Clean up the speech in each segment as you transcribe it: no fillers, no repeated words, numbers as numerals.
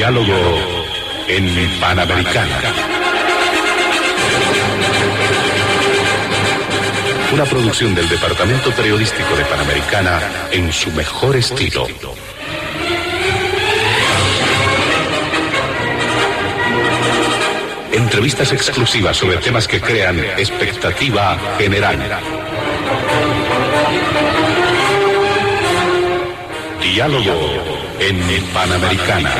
Diálogo en Panamericana. Una producción del Departamento Periodístico de Panamericana en su mejor estilo. Entrevistas exclusivas sobre temas que crean expectativa general. Diálogo en Panamericana.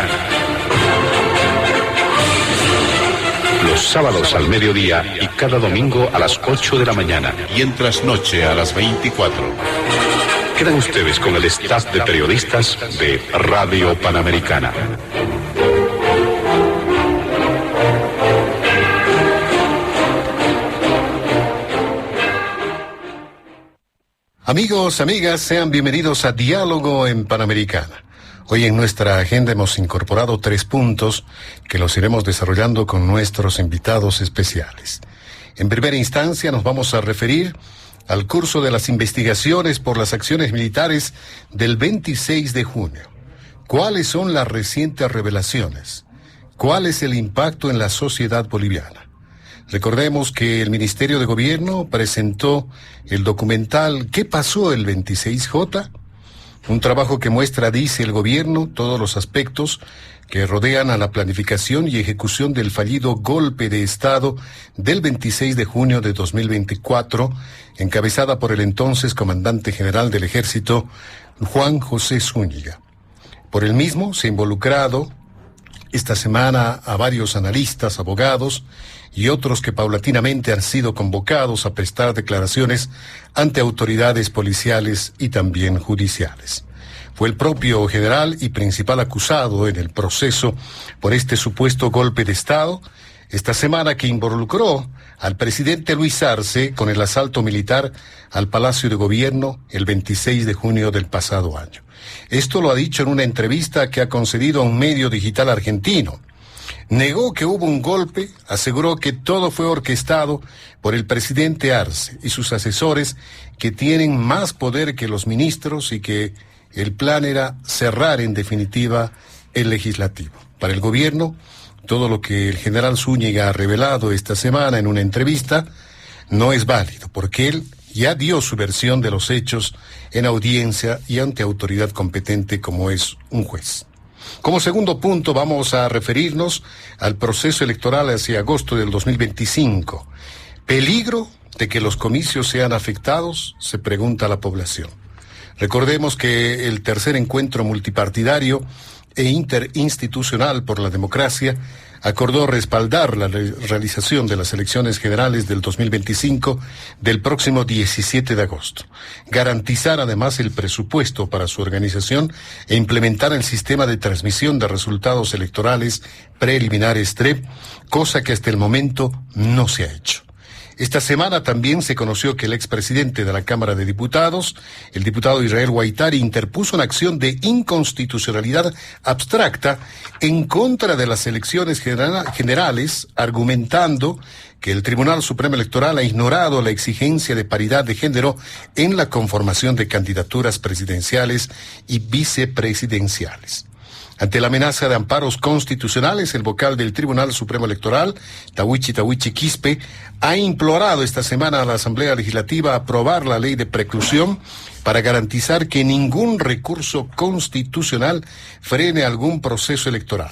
Los sábados al mediodía y cada domingo a las 8 de la mañana. Y en trasnoche a las 24. Quedan ustedes con el staff de periodistas de Radio Panamericana. Amigos, amigas, sean bienvenidos a Diálogo en Panamericana. Hoy en nuestra agenda hemos incorporado 3 puntos que los iremos desarrollando con nuestros invitados especiales. En primera instancia nos vamos a referir al curso de las investigaciones por las acciones militares del 26 de junio. ¿Cuáles son las recientes revelaciones? ¿Cuál es el impacto en la sociedad boliviana? Recordemos que el Ministerio de Gobierno presentó el documental ¿Qué pasó el 26J? Un trabajo que muestra, dice el gobierno, todos los aspectos que rodean a la planificación y ejecución del fallido golpe de Estado del 26 de junio de 2024, encabezada por el entonces comandante general del Ejército, Juan José Zúñiga. Por el mismo se ha involucrado esta semana a varios analistas, abogados y otros que paulatinamente han sido convocados a prestar declaraciones ante autoridades policiales y también judiciales. Fue el propio general y principal acusado en el proceso por este supuesto golpe de Estado, esta semana que involucró al presidente Luis Arce con el asalto militar al Palacio de Gobierno el 26 de junio del pasado año. Esto lo ha dicho en una entrevista que ha concedido a un medio digital argentino. Negó que hubo un golpe, aseguró que todo fue orquestado por el presidente Arce y sus asesores, que tienen más poder que los ministros, y que el plan era cerrar en definitiva el legislativo. Para el gobierno, todo lo que el general Zúñiga ha revelado esta semana en una entrevista no es válido, porque él ya dio su versión de los hechos en audiencia y ante autoridad competente como es un juez. Como segundo punto vamos a referirnos al proceso electoral hacia agosto del 2025. ¿Peligro de que los comicios sean afectados?, se pregunta la población. Recordemos que el tercer encuentro multipartidario e interinstitucional por la democracia acordó respaldar la realización de las elecciones generales del 2025 del próximo 17 de agosto, garantizar además el presupuesto para su organización e implementar el sistema de transmisión de resultados electorales preliminares TREP, cosa que hasta el momento no se ha hecho. Esta semana también se conoció que el expresidente de la Cámara de Diputados, el diputado Israel Guaitari, interpuso una acción de inconstitucionalidad abstracta en contra de las elecciones generales, argumentando que el Tribunal Supremo Electoral ha ignorado la exigencia de paridad de género en la conformación de candidaturas presidenciales y vicepresidenciales. Ante la amenaza de amparos constitucionales, el vocal del Tribunal Supremo Electoral, Tawichi Quispe, ha implorado esta semana a la Asamblea Legislativa aprobar la ley de preclusión para garantizar que ningún recurso constitucional frene algún proceso electoral.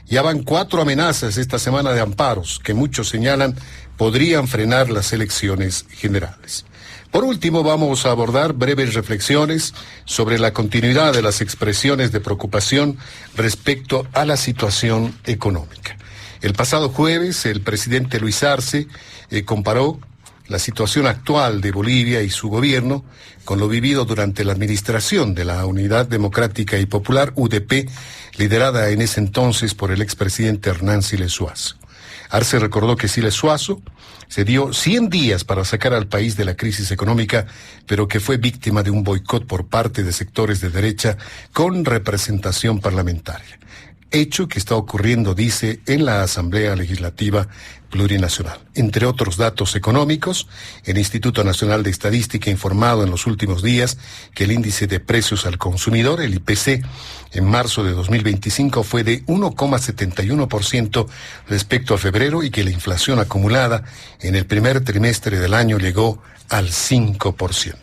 Ya van 4 amenazas esta semana de amparos que muchos señalan podrían frenar las elecciones generales. Por último, vamos a abordar breves reflexiones sobre la continuidad de las expresiones de preocupación respecto a la situación económica. El pasado jueves, el presidente Luis Arce comparó la situación actual de Bolivia y su gobierno con lo vivido durante la administración de la Unidad Democrática y Popular, UDP, liderada en ese entonces por el expresidente Hernán Siles Suazo. Arce recordó que Siles Suazo se dio 100 días para sacar al país de la crisis económica, pero que fue víctima de un boicot por parte de sectores de derecha con representación parlamentaria. hecho que está ocurriendo, dice, en la Asamblea Legislativa Plurinacional. Entre otros datos económicos, el Instituto Nacional de Estadística ha informado en los últimos días que el índice de precios al consumidor, el IPC, en marzo de 2025 fue de 1,71% respecto a febrero y que la inflación acumulada en el primer trimestre del año llegó al 5%.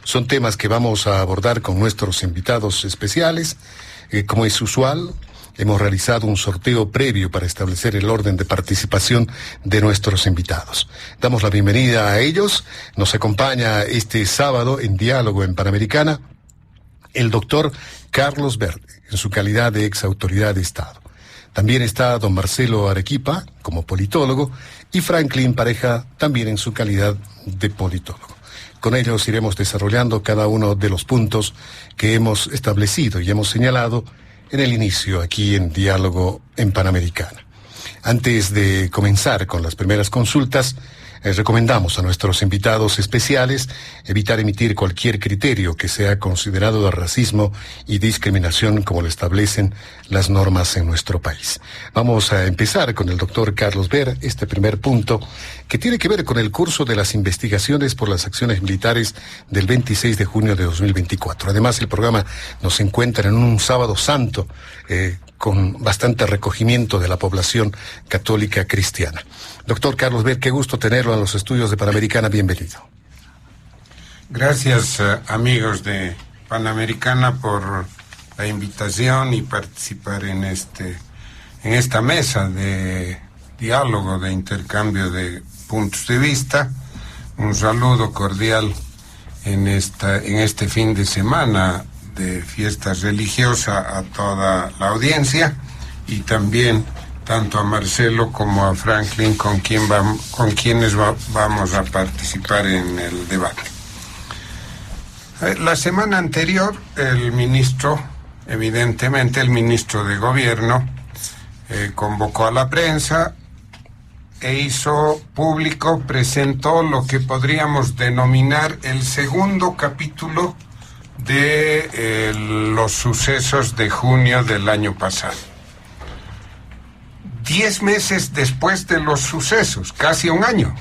Son temas que vamos a abordar con nuestros invitados especiales. Como es usual, hemos realizado un sorteo previo para establecer el orden de participación de nuestros invitados. Damos la bienvenida a ellos. Nos acompaña este sábado en Diálogo en Panamericana el doctor Carlos Verde, en su calidad de ex autoridad de Estado. También está don Marcelo Arequipa, como politólogo, y Franklin Pareja, también en su calidad de politólogo. Con ellos iremos desarrollando cada uno de los puntos que hemos establecido y hemos señalado en el inicio aquí en Diálogo en Panamericana. Antes de comenzar con las primeras consultas, recomendamos a nuestros invitados especiales evitar emitir cualquier criterio que sea considerado de racismo y discriminación como lo establecen las normas en nuestro país. Vamos a empezar con el doctor Carlos Ver, este primer punto, que tiene que ver con el curso de las investigaciones por las acciones militares del 26 de junio de 2024. Además, el programa nos encuentra en un sábado santo, con bastante recogimiento de la población católica cristiana. Doctor Carlos Ver, qué gusto tenerlo en los estudios de Panamericana. Bienvenido. Gracias, amigos de Panamericana, por la invitación y participar en esta mesa de diálogo, de intercambio de puntos de vista. Un saludo cordial en este fin de semana de fiesta religiosa a toda la audiencia, y también tanto a Marcelo como a Franklin, con quienes vamos a participar en el debate. La semana anterior, el ministro de Gobierno, convocó a la prensa e hizo público, presentó lo que podríamos denominar el segundo capítulo de los sucesos de junio del año pasado. 10 meses después de los sucesos, casi un año.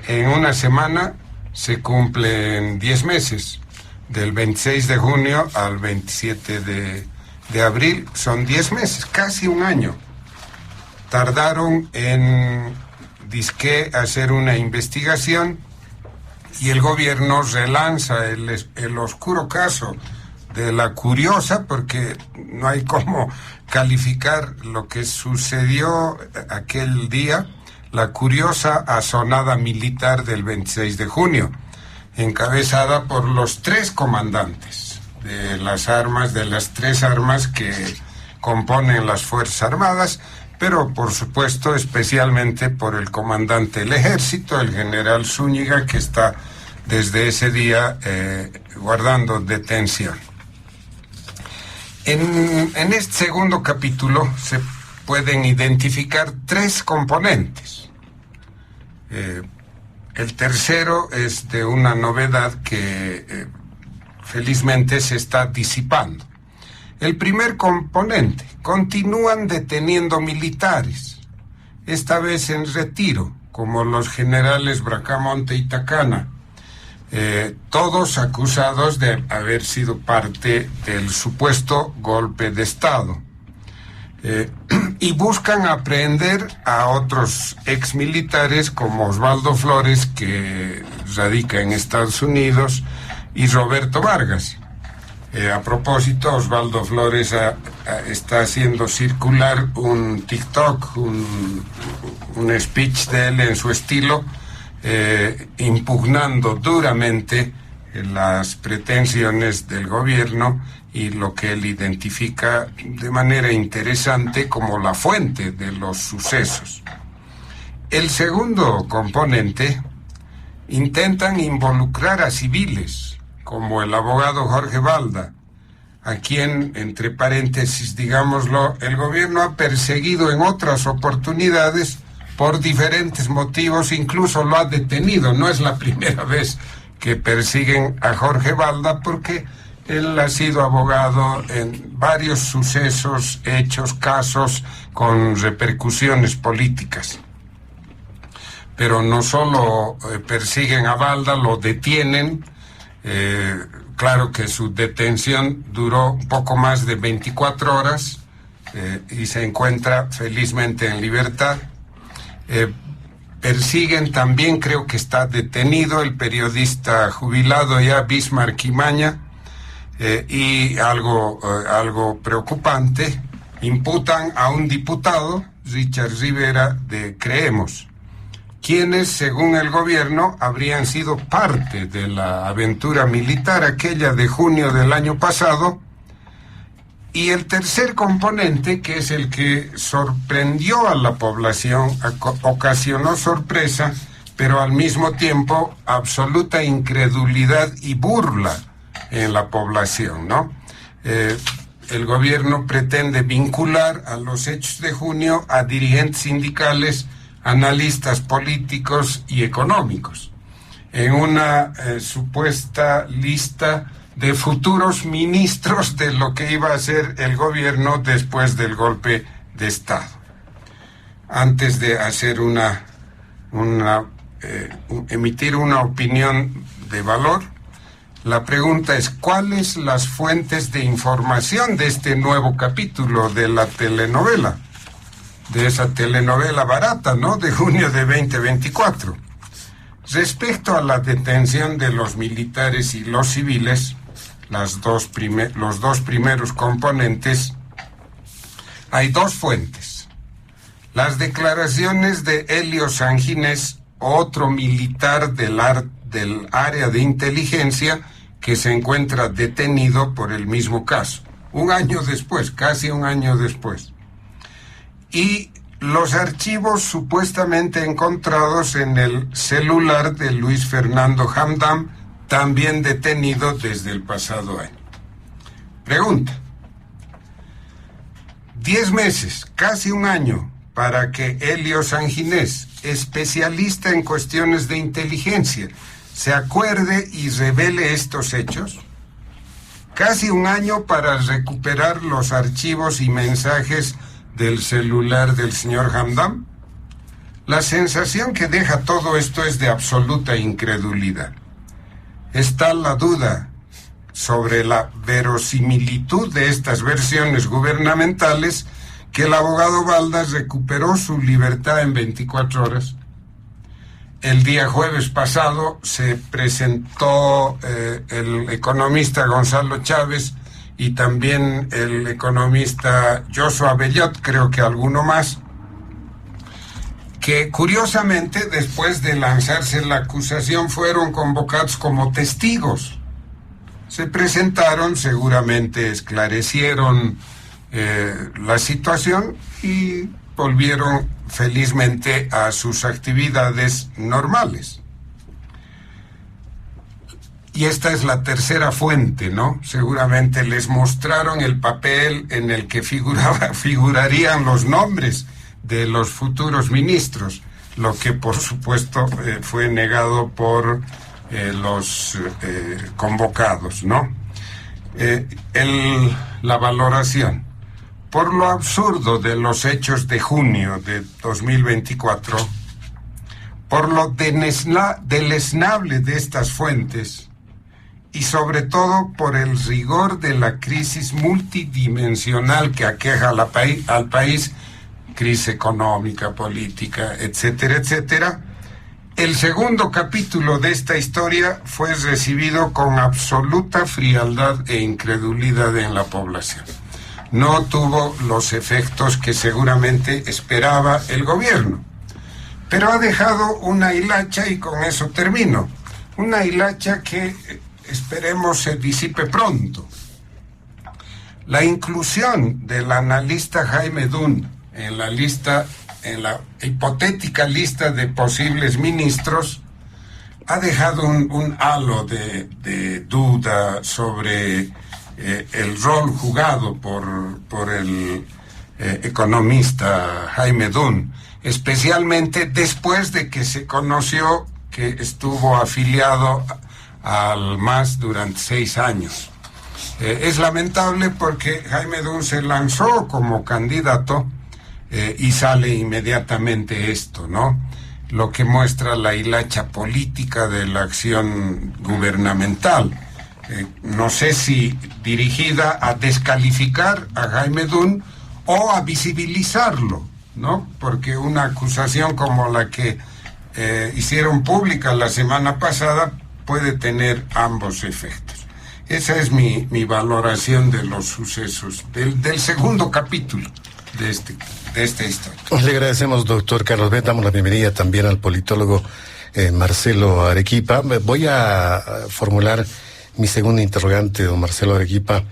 En una semana se cumplen 10 meses. Del 26 de junio al 27 de abril son 10 meses, casi un año. Tardaron en hacer una investigación, y el gobierno relanza el oscuro caso de la curiosa, porque no hay cómo calificar lo que sucedió aquel día, la curiosa asonada militar del 26 de junio, encabezada por los 3 comandantes de las 3 armas que componen las Fuerzas Armadas, pero por supuesto especialmente por el comandante del Ejército, el general Zúñiga, que está desde ese día guardando detención. En este segundo capítulo se pueden identificar 3 componentes. El tercero es de una novedad que felizmente se está disipando. El primer componente: continúan deteniendo militares, esta vez en retiro, como los generales Bracamonte y Tacana, todos acusados de haber sido parte del supuesto golpe de Estado. Y buscan aprehender a otros exmilitares como Osvaldo Flores, que radica en Estados Unidos, y Roberto Vargas. A propósito, Osvaldo Flores está haciendo circular un TikTok, un speech de él en su estilo, impugnando duramente las pretensiones del gobierno y lo que él identifica de manera interesante como la fuente de los sucesos. El segundo componente: intentan involucrar a civiles, como el abogado Jorge Balda, a quien, entre paréntesis, digámoslo, el gobierno ha perseguido en otras oportunidades por diferentes motivos, incluso lo ha detenido. No es la primera vez que persiguen a Jorge Balda, porque Él ha sido abogado en varios sucesos, hechos, casos con repercusiones políticas. Pero no solo persiguen a Balda, lo detienen. Claro que su detención duró un poco más de 24 horas y se encuentra felizmente en libertad. Persiguen también, creo que está detenido el periodista jubilado ya Bismarck Imaña, y algo preocupante, imputan a un diputado, Richard Rivera, de Creemos, quienes, según el gobierno, habrían sido parte de la aventura militar aquella de junio del año pasado. Y el tercer componente, que es el que sorprendió a la población, ocasionó sorpresa, pero al mismo tiempo absoluta incredulidad y burla en la población, ¿no? El gobierno pretende vincular a los hechos de junio a dirigentes sindicales, analistas políticos y económicos, en una supuesta lista de futuros ministros de lo que iba a ser el gobierno después del golpe de Estado. Antes de hacer emitir una opinión de valor, la pregunta es: ¿cuáles las fuentes de información de este nuevo capítulo de la telenovela? De esa telenovela barata, ¿no?, de junio de 2024. Respecto a la detención de los militares y los civiles, los dos primeros componentes, hay dos fuentes. Las declaraciones de Helio Sanginés, otro militar del área de inteligencia que se encuentra detenido por el mismo caso, casi un año después. Y los archivos supuestamente encontrados en el celular de Luis Fernando Hamdam, también detenido desde el pasado año. Pregunta: 10 meses, casi un año, para que Helio Sanginés, especialista en cuestiones de inteligencia, se acuerde y revele estos hechos. Casi un año para recuperar los archivos y mensajes del celular del señor Hamdam. La sensación que deja todo esto es de absoluta incredulidad. Está la duda sobre la verosimilitud de estas versiones gubernamentales, que el abogado Balda recuperó su libertad en 24 horas. El día jueves pasado se presentó el economista Gonzalo Chávez y también el economista Joshua Bellot, creo que alguno más, que curiosamente después de lanzarse la acusación fueron convocados como testigos. Se presentaron, seguramente esclarecieron la situación y volvieron felizmente a sus actividades normales. Y esta es la tercera fuente, ¿no? Seguramente les mostraron el papel en el que figurarían los nombres de los futuros ministros, lo que por supuesto fue negado por los convocados, ¿no? La valoración. Por lo absurdo de los hechos de junio de 2024, por lo deleznable de estas fuentes y sobre todo por el rigor de la crisis multidimensional que aqueja al país, crisis económica, política, etcétera, etcétera, el segundo capítulo de esta historia fue recibido con absoluta frialdad e incredulidad en la población. No tuvo los efectos que seguramente esperaba el gobierno, pero ha dejado una hilacha, y con eso termino, una hilacha que esperemos se disipe pronto. La inclusión del analista Jaime Dunn en la hipotética lista de posibles ministros ha dejado un halo de duda sobre el rol jugado por el economista Jaime Dunn, especialmente después de que se conoció que estuvo afiliado al MAS durante 6 años. Es lamentable porque Jaime Dunn se lanzó como candidato y sale inmediatamente esto, ¿no? Lo que muestra la hilacha política de la acción gubernamental. No sé si dirigida a descalificar a Jaime Dunn o a visibilizarlo, ¿no? Porque una acusación como la que hicieron pública la semana pasada puede tener ambos efectos. Esa es mi valoración de los sucesos del segundo capítulo de esta historia. Le agradecemos, doctor Carlos Bet. Damos la bienvenida también al politólogo Marcelo Arequipa. Voy a formular mi segundo interrogante, don Marcelo Arequipa,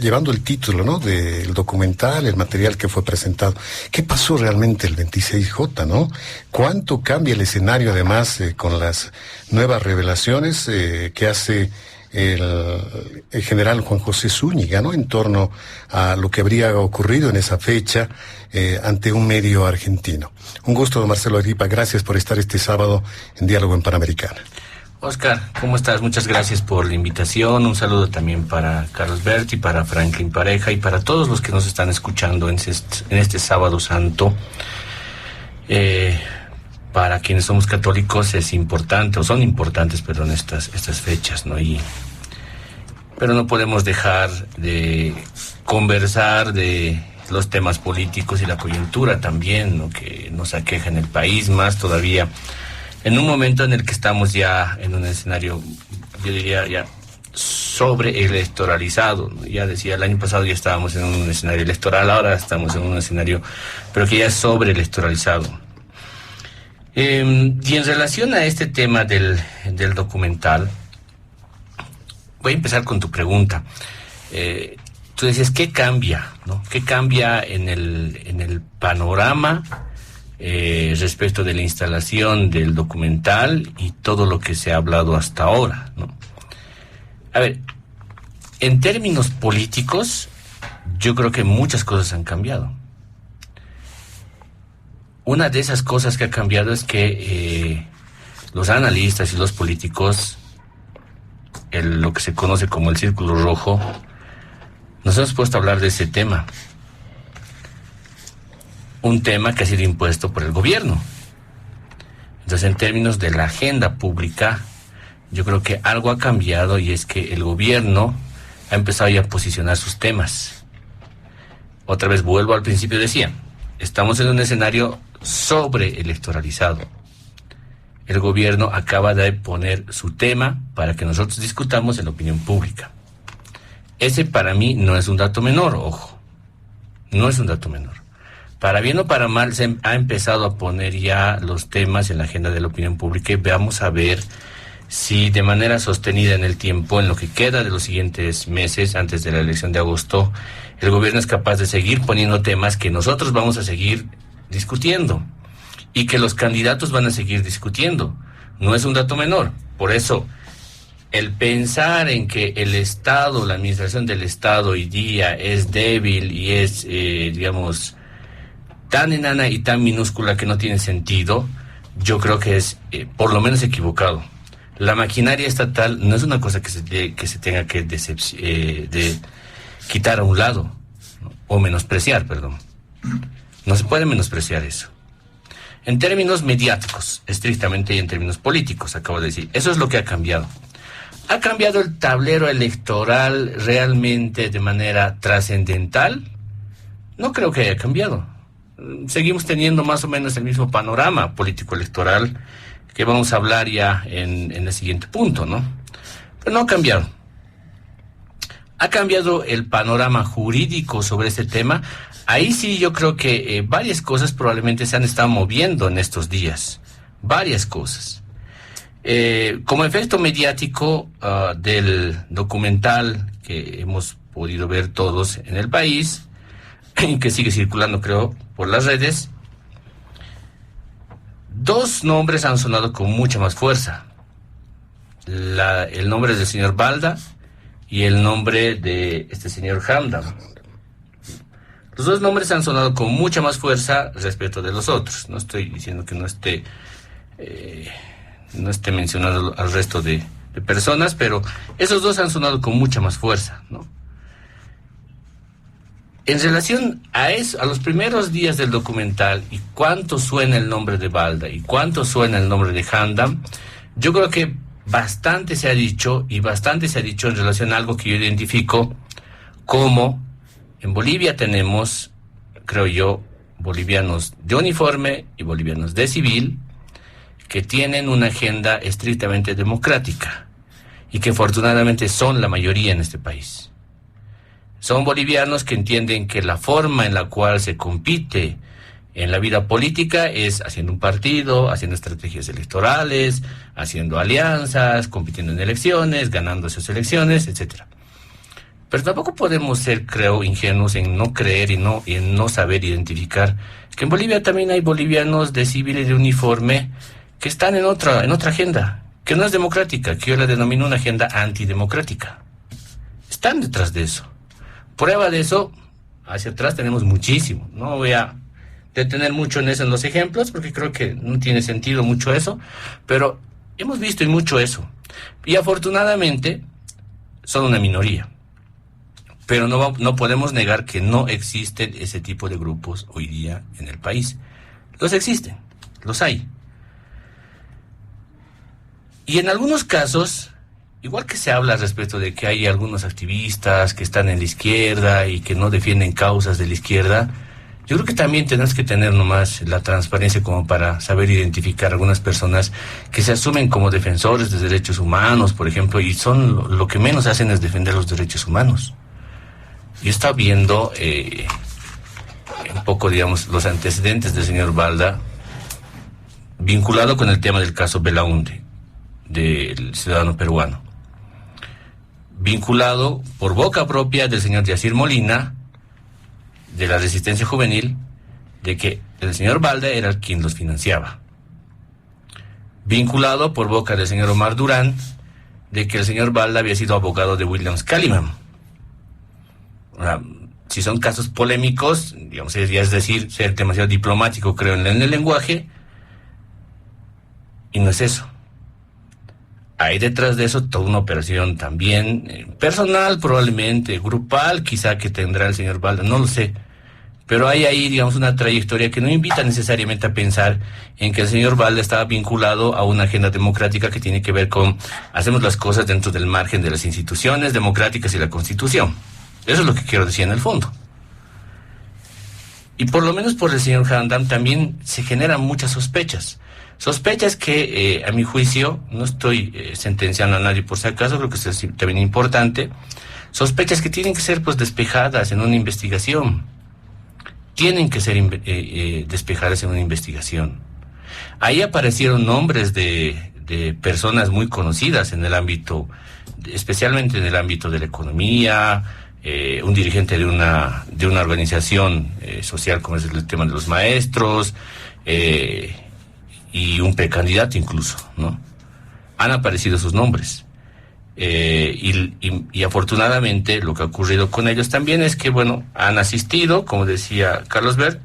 llevando el título, ¿no?, del documental, el material que fue presentado. ¿Qué pasó realmente el 26J, no? ¿Cuánto cambia el escenario, además, con las nuevas revelaciones que hace el general Juan José Zúñiga, ¿no?, en torno a lo que habría ocurrido en esa fecha ante un medio argentino? Un gusto, don Marcelo Arequipa. Gracias por estar este sábado en Diálogo en Panamericana. Oscar, ¿cómo estás? Muchas gracias por la invitación. Un saludo también para Carlos Berti, para Franklin Pareja y para todos los que nos están escuchando en este sábado santo. Para quienes somos católicos es importante, o son importantes, perdón, estas fechas, ¿no? Pero no podemos dejar de conversar de los temas políticos y la coyuntura también, ¿no?, que nos aqueja en el país, más todavía en un momento en el que estamos ya en un escenario, yo diría, ya sobreelectoralizado, ¿no? Ya decía, el año pasado ya estábamos en un escenario electoral, ahora estamos en un escenario, pero que ya es sobreelectoralizado. Y en relación a este tema del documental, voy a empezar con tu pregunta. Tú decías, ¿qué cambia, no? ¿Qué cambia en el panorama respecto de la instalación del documental y todo lo que se ha hablado hasta ahora, ¿no? A ver, en términos políticos, yo creo que muchas cosas han cambiado. Una de esas cosas que ha cambiado es que los analistas y los políticos, lo que se conoce como el círculo rojo, nos hemos puesto a hablar de ese tema. Un tema que ha sido impuesto por el gobierno. Entonces, en términos de la agenda pública, yo creo que algo ha cambiado, y es que el gobierno ha empezado ya a posicionar sus temas. Otra vez vuelvo al principio, decía, estamos en un escenario sobreelectoralizado. El gobierno acaba de poner su tema para que nosotros discutamos en la opinión pública. Ese para mí no es un dato menor, ojo, no es un dato menor. Para bien o para mal, se ha empezado a poner ya los temas en la agenda de la opinión pública, y vamos a ver si de manera sostenida en el tiempo, en lo que queda de los siguientes meses, antes de la elección de agosto, el gobierno es capaz de seguir poniendo temas que nosotros vamos a seguir discutiendo y que los candidatos van a seguir discutiendo. No es un dato menor. Por eso, el pensar en que el Estado, la administración del Estado hoy día es débil y es, digamos, tan enana y tan minúscula que no tiene sentido, yo creo que es por lo menos equivocado. La maquinaria estatal no es una cosa que se tenga que quitar a un lado, ¿no? O menospreciar, perdón. No se puede menospreciar eso. En términos mediáticos, estrictamente, y en términos políticos, acabo de decir, eso es lo que ha cambiado. ¿Ha cambiado el tablero electoral realmente de manera trascendental? No creo que haya cambiado. Seguimos teniendo más o menos el mismo panorama político-electoral que vamos a hablar ya en el siguiente punto, ¿no? Pero no ha cambiado. Ha cambiado el panorama jurídico sobre este tema. Ahí sí yo creo que varias cosas probablemente se han estado moviendo en estos días. Varias cosas. Como efecto mediático del documental que hemos podido ver todos en el país, y que sigue circulando, creo, por las redes, dos nombres han sonado con mucha más fuerza. El nombre del señor Balda y el nombre de este señor Hamdan. Los dos nombres han sonado con mucha más fuerza respecto de los otros. No estoy diciendo que no esté mencionado al resto de de personas, pero esos dos han sonado con mucha más fuerza, ¿no? En relación a eso, a los primeros días del documental y cuánto suena el nombre de Balda y cuánto suena el nombre de Handam, yo creo que bastante se ha dicho en relación a algo que yo identifico como en Bolivia tenemos, creo yo, bolivianos de uniforme y bolivianos de civil que tienen una agenda estrictamente democrática y que afortunadamente son la mayoría en este país. Son bolivianos que entienden que la forma en la cual se compite en la vida política es haciendo un partido, haciendo estrategias electorales, haciendo alianzas, compitiendo en elecciones, ganando esas elecciones, etcétera. Pero tampoco podemos ser, creo, ingenuos en no creer y en no saber identificar que en Bolivia también hay bolivianos de civil y de uniforme que están en otra agenda, que no es democrática, que yo la denomino una agenda antidemocrática. Están detrás de eso. Prueba de eso, hacia atrás tenemos muchísimo. No voy a detener mucho en eso en los ejemplos, porque creo que no tiene sentido mucho eso, pero hemos visto y mucho eso. Y afortunadamente son una minoría. Pero no podemos negar que no existen ese tipo de grupos hoy día en el país. Los existen, los hay. Y en algunos casos, igual que se habla respecto de que hay algunos activistas que están en la izquierda y que no defienden causas de la izquierda, yo creo que también tenemos que tener nomás la transparencia como para saber identificar algunas personas que se asumen como defensores de derechos humanos, por ejemplo, y son lo que menos hacen es defender los derechos humanos. Yo estaba viendo un poco, digamos, los antecedentes del señor Balda vinculado con el tema del caso Belaunde, del ciudadano peruano, vinculado por boca propia del señor Yacir Molina, de la Resistencia Juvenil, de que el señor Balda era quien los financiaba, vinculado por boca del señor Omar Durán, de que el señor Balda había sido abogado de Williams Kaliman. Ahora, si son casos polémicos, digamos, es decir, ser demasiado diplomático, creo, en el lenguaje, y no es eso. Hay detrás de eso toda una operación también personal, probablemente, grupal, quizá que tendrá el señor Balda, no lo sé. Pero hay ahí, digamos, una trayectoria que no invita necesariamente a pensar en que el señor Balda estaba vinculado a una agenda democrática que tiene que ver con hacemos las cosas dentro del margen de las instituciones democráticas y la Constitución. Eso es lo que quiero decir en el fondo. Y por lo menos por el señor Handam también se generan muchas sospechas. Sospechas que, a mi juicio, no estoy sentenciando a nadie por si acaso, creo que eso es también importante, sospechas que tienen que ser pues despejadas en una investigación. Tienen que ser despejadas en una investigación. Ahí aparecieron nombres de personas muy conocidas en el ámbito, especialmente en el ámbito de la economía, un dirigente de una organización social como es el tema de los maestros, y un precandidato incluso, ¿no? Han aparecido sus nombres. Y afortunadamente lo que ha ocurrido con ellos también es que, bueno, han asistido, como decía Carlos Bert,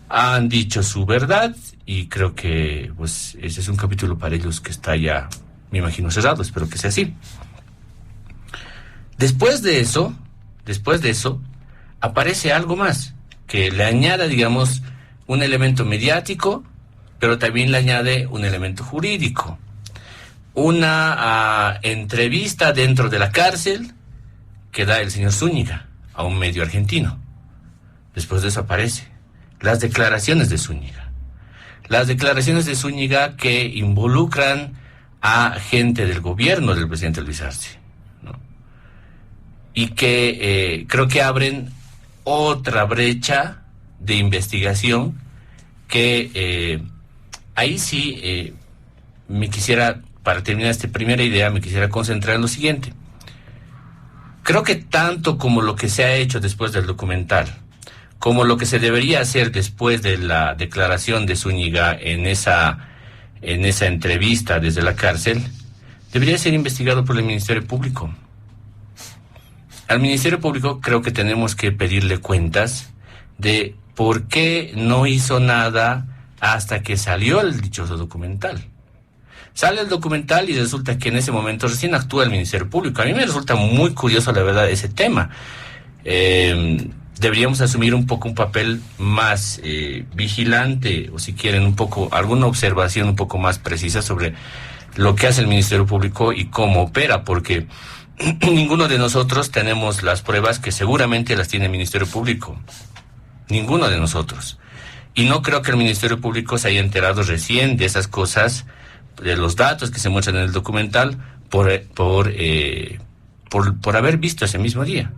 han dicho su verdad y creo que, pues, ese es un capítulo para ellos que está ya, me imagino, cerrado, espero que sea así. Después de eso, aparece algo más, que le añada, digamos, un elemento mediático, pero también le añade un elemento jurídico. Una entrevista dentro de la cárcel que da el señor Zúñiga a un medio argentino. Después de eso aparece las declaraciones de Zúñiga. Las declaraciones de Zúñiga que involucran a gente del gobierno del presidente Luis Arce, ¿no? Y que creo que abren otra brecha de investigación que ahí sí me quisiera, para terminar esta primera idea, me quisiera concentrar en lo siguiente. Creo que tanto como lo que se ha hecho después del documental, como lo que se debería hacer después de la declaración de Zúñiga en esa entrevista desde la cárcel, debería ser investigado por el Ministerio Público. Al Ministerio Público creo que tenemos que pedirle cuentas de por qué no hizo nada hasta que salió el dichoso documental. Sale el documental y resulta que en ese momento recién actúa el Ministerio Público. A mí me resulta muy curioso, la verdad, ese tema. Deberíamos asumir un poco un papel más vigilante, o si quieren, un poco, alguna observación un poco más precisa sobre lo que hace el Ministerio Público y cómo opera, porque ninguno de nosotros tenemos las pruebas que seguramente las tiene el Ministerio Público. Ninguno de nosotros. Y no creo que el Ministerio Público se haya enterado recién de esas cosas, de los datos que se muestran en el documental, por haber visto ese mismo día.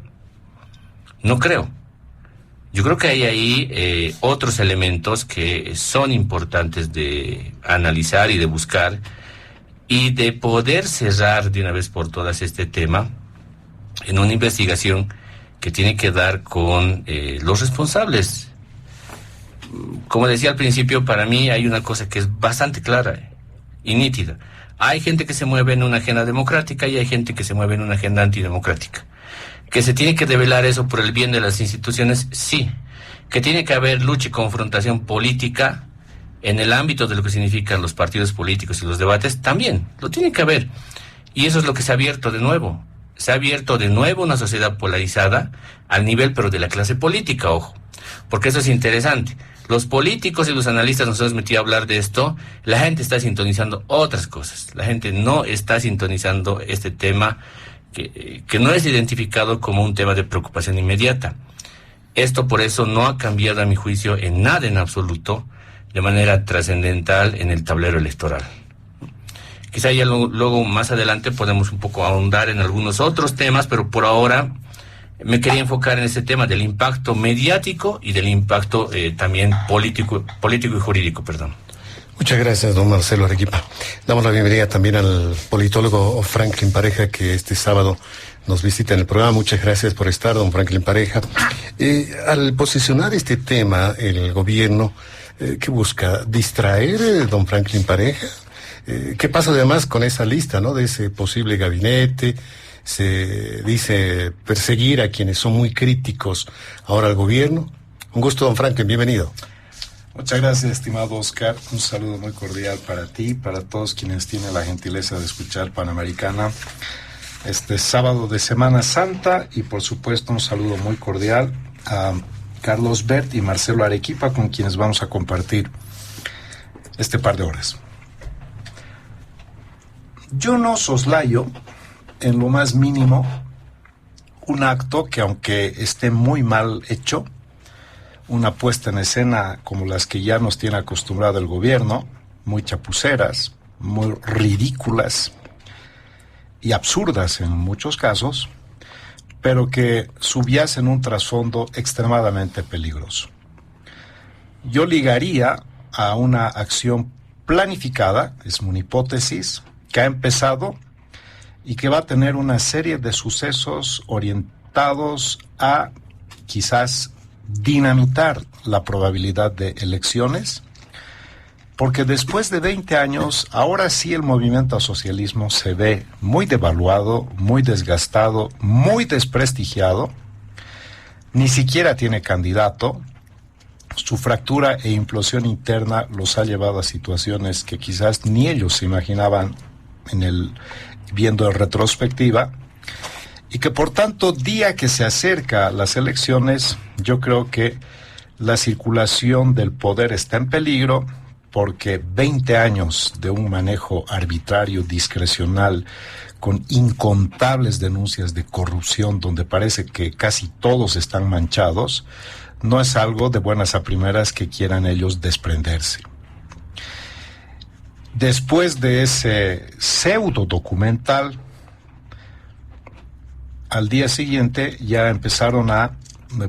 No creo. Yo creo que hay ahí otros elementos que son importantes de analizar y de buscar y de poder cerrar de una vez por todas este tema en una investigación que tiene que dar con los responsables. Como decía al principio, para mí hay una cosa que es bastante clara y nítida. Hay gente que se mueve en una agenda democrática y hay gente que se mueve en una agenda antidemocrática. ¿Que se tiene que develar eso por el bien de las instituciones? Sí. ¿Que tiene que haber lucha y confrontación política en el ámbito de lo que significan los partidos políticos y los debates? También, lo tiene que haber. Y eso es lo que se ha abierto de nuevo. Se ha abierto de nuevo una sociedad polarizada al nivel, pero de la clase política, ojo. Porque eso es interesante. Los políticos y los analistas nos hemos metido a hablar de esto. La gente está sintonizando otras cosas. La gente no está sintonizando este tema que no es identificado como un tema de preocupación inmediata. Esto por eso no ha cambiado, a mi juicio, en nada en absoluto, de manera trascendental en el tablero electoral. Quizá ya luego más adelante podemos un poco ahondar en algunos otros temas, pero por ahora me quería enfocar en ese tema del impacto mediático y del impacto también político y jurídico, perdón. Muchas gracias, don Marcelo Arequipa. Damos la bienvenida también al politólogo Franklin Pareja, que este sábado nos visita en el programa. Muchas gracias por estar, don Franklin Pareja. Al posicionar este tema, el gobierno, ¿qué busca? ¿Distraer, don Franklin Pareja? ¿Qué pasa además con esa lista, ¿no?, de ese posible gabinete? Se dice perseguir a quienes son muy críticos ahora al gobierno. Un gusto, don Franklin, bienvenido. Muchas gracias, estimado Oscar. Un saludo muy cordial para ti, para todos quienes tienen la gentileza de escuchar Panamericana este sábado de Semana Santa, y por supuesto un saludo muy cordial a Carlos Bert y Marcelo Arequipa, con quienes vamos a compartir este par de horas. Yo no soslayo en lo más mínimo un acto que, aunque esté muy mal hecho, una puesta en escena como las que ya nos tiene acostumbrado el gobierno, muy chapuceras, muy ridículas y absurdas en muchos casos, pero que subyacen un trasfondo extremadamente peligroso. Yo ligaría a una acción planificada, es una hipótesis, que ha empezado y que va a tener una serie de sucesos orientados a quizás dinamitar la probabilidad de elecciones, porque después de 20 años, ahora sí el movimiento al socialismo se ve muy devaluado, muy desgastado, muy desprestigiado, ni siquiera tiene candidato. Su fractura e implosión interna los ha llevado a situaciones que quizás ni ellos se imaginaban viendo en retrospectiva, y que por tanto, día que se acerca a las elecciones, yo creo que la circulación del poder está en peligro, porque 20 años de un manejo arbitrario, discrecional, con incontables denuncias de corrupción, donde parece que casi todos están manchados, no es algo de buenas a primeras que quieran ellos desprenderse. Después de ese pseudo documental, al día siguiente ya empezaron a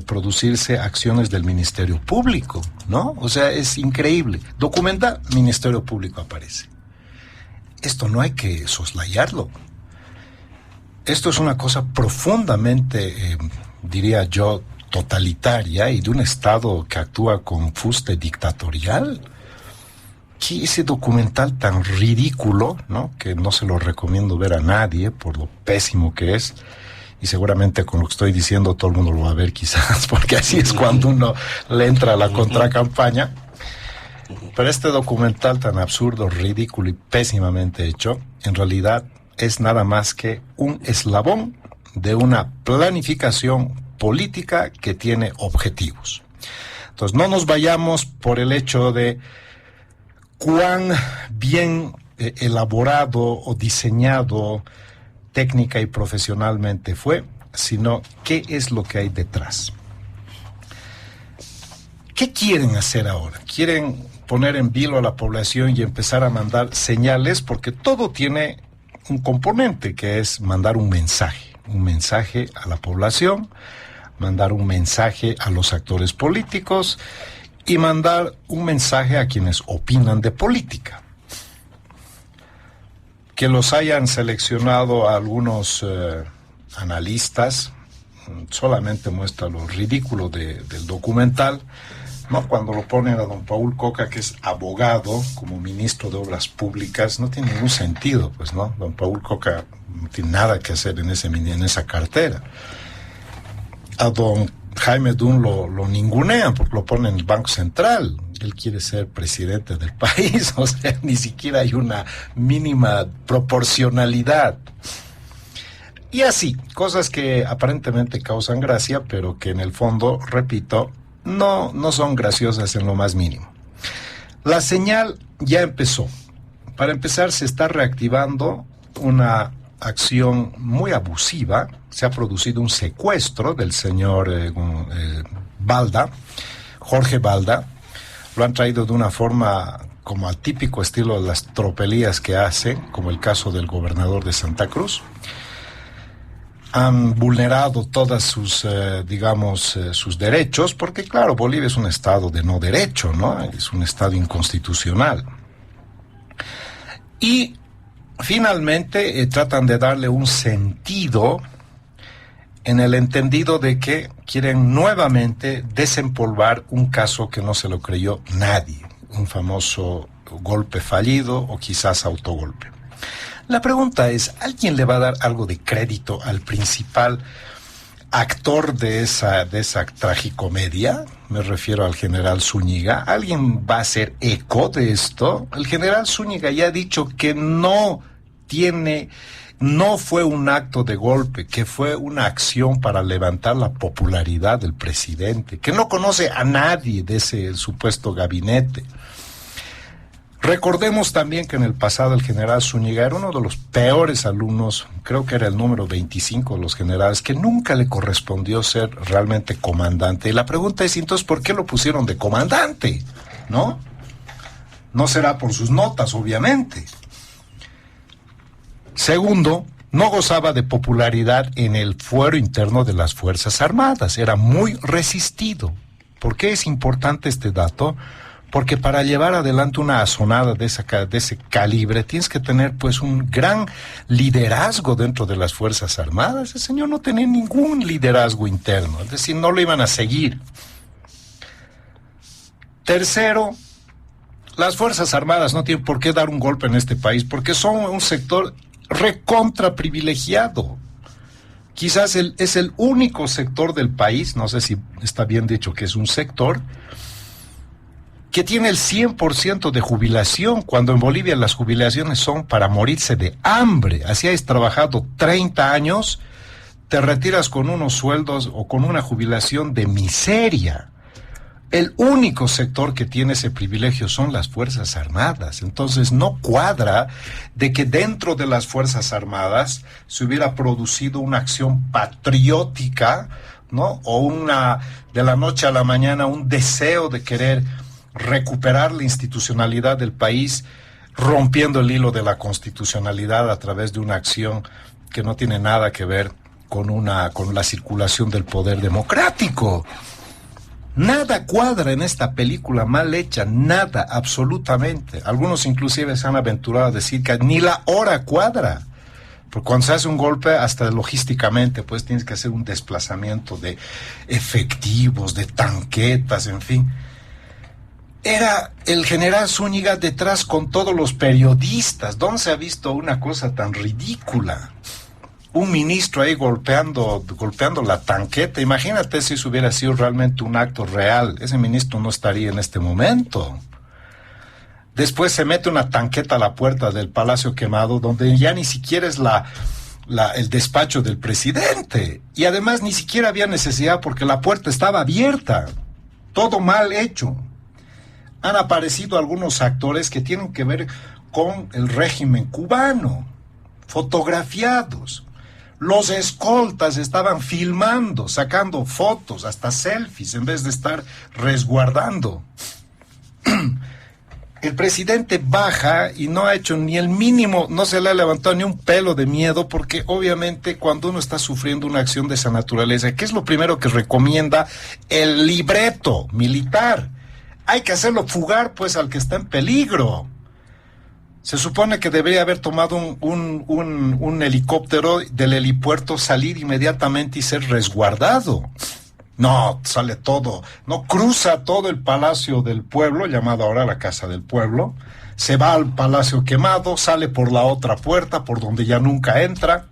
producirse acciones del Ministerio Público, ¿no? O sea, es increíble. Documental, Ministerio Público aparece. Esto no hay que soslayarlo. Esto es una cosa profundamente, diría yo, totalitaria y de un Estado que actúa con fuste dictatorial. Que ese documental tan ridículo, ¿no?, que no se lo recomiendo ver a nadie por lo pésimo que es, y seguramente con lo que estoy diciendo todo el mundo lo va a ver quizás, porque así es cuando uno le entra a la contracampaña. Pero este documental tan absurdo, ridículo y pésimamente hecho, en realidad es nada más que un eslabón de una planificación política que tiene objetivos. Entonces, no nos vayamos por el hecho de cuán bien elaborado o diseñado técnica y profesionalmente fue, sino qué es lo que hay detrás. ¿Qué quieren hacer ahora? ¿Quieren poner en vilo a la población y empezar a mandar señales? Porque todo tiene un componente que es mandar un mensaje a la población, mandar un mensaje a los actores políticos y mandar un mensaje a quienes opinan de política. Que los hayan seleccionado a algunos analistas solamente muestra lo ridículo del documental, ¿no? Cuando lo ponen a don Paul Coca, que es abogado, como ministro de Obras Públicas, no tiene ningún sentido, pues, ¿no? Don Paul Coca no tiene nada que hacer en esa cartera. A don Jaime Dunn lo ningunean porque lo ponen en el Banco Central. Él quiere ser presidente del país, o sea, ni siquiera hay una mínima proporcionalidad. Y así, cosas que aparentemente causan gracia, pero que en el fondo, repito, no son graciosas en lo más mínimo. La señal ya empezó. Para empezar, se está reactivando una acción muy abusiva. Se ha producido un secuestro del señor Balda, Jorge Balda. Lo han traído de una forma como al típico estilo de las tropelías que hacen, como el caso del gobernador de Santa Cruz. Han vulnerado todas sus, sus derechos, porque claro, Bolivia es un estado de no derecho, ¿no? Es un estado inconstitucional. Y finalmente tratan de darle un sentido en el entendido de que quieren nuevamente desempolvar un caso que no se lo creyó nadie, un famoso golpe fallido o quizás autogolpe. La pregunta es, ¿alguien le va a dar algo de crédito al principal actor de esa tragicomedia? Me refiero al general Zúñiga. ¿Alguien va a hacer eco de esto? El general Zúñiga ya ha dicho que no fue un acto de golpe, que fue una acción para levantar la popularidad del presidente, que no conoce a nadie de ese supuesto gabinete. Recordemos también que en el pasado el general Zúñiga era uno de los peores alumnos, creo que era el número 25 de los generales, que nunca le correspondió ser realmente comandante. Y la pregunta es, entonces, ¿por qué lo pusieron de comandante? ¿No? No será por sus notas, obviamente. Segundo, no gozaba de popularidad en el fuero interno de las Fuerzas Armadas, era muy resistido. ¿Por qué es importante este dato? Porque para llevar adelante una asonada de ese calibre tienes que tener pues un gran liderazgo dentro de las Fuerzas Armadas. El señor no tenía ningún liderazgo interno, es decir, no lo iban a seguir. Tercero, las Fuerzas Armadas no tienen por qué dar un golpe en este país porque son un sector recontra privilegiado. Quizás es el único sector del país, no sé si está bien dicho que es un sector, que tiene el 100% de jubilación, cuando en Bolivia las jubilaciones son para morirse de hambre. Así has trabajado 30 años, te retiras con unos sueldos o con una jubilación de miseria. El único sector que tiene ese privilegio son las Fuerzas Armadas. Entonces no cuadra de que dentro de las Fuerzas Armadas se hubiera producido una acción patriótica, ¿no? O de la noche a la mañana un deseo de querer recuperar la institucionalidad del país, rompiendo el hilo de la constitucionalidad a través de una acción que no tiene nada que ver con la circulación del poder democrático. Nada cuadra en esta película mal hecha, nada, absolutamente. Algunos inclusive se han aventurado a decir que ni la hora cuadra. Porque cuando se hace un golpe, hasta logísticamente, pues tienes que hacer un desplazamiento de efectivos, de tanquetas, en fin. Era el general Zúñiga detrás con todos los periodistas. ¿Dónde se ha visto una cosa tan ridícula? Un ministro ahí golpeando la tanqueta. Imagínate si eso hubiera sido realmente un acto real. Ese ministro no estaría en este momento. Después se mete una tanqueta a la puerta del Palacio Quemado, donde ya ni siquiera es el despacho del presidente. Y además ni siquiera había necesidad porque la puerta estaba abierta. Todo mal hecho. Han aparecido algunos actores que tienen que ver con el régimen cubano, fotografiados. Los escoltas estaban filmando, sacando fotos, hasta selfies, en vez de estar resguardando. El presidente baja y no ha hecho ni el mínimo, no se le ha levantado ni un pelo de miedo, porque obviamente cuando uno está sufriendo una acción de esa naturaleza, ¿qué es lo primero que recomienda el libreto militar? Hay que hacerlo fugar, pues, al que está en peligro. Se supone que debería haber tomado un helicóptero del helipuerto, salir inmediatamente y ser resguardado. No, sale todo, no, cruza todo el Palacio del Pueblo, llamado ahora la Casa del Pueblo, se va al Palacio Quemado, sale por la otra puerta, por donde ya nunca entra,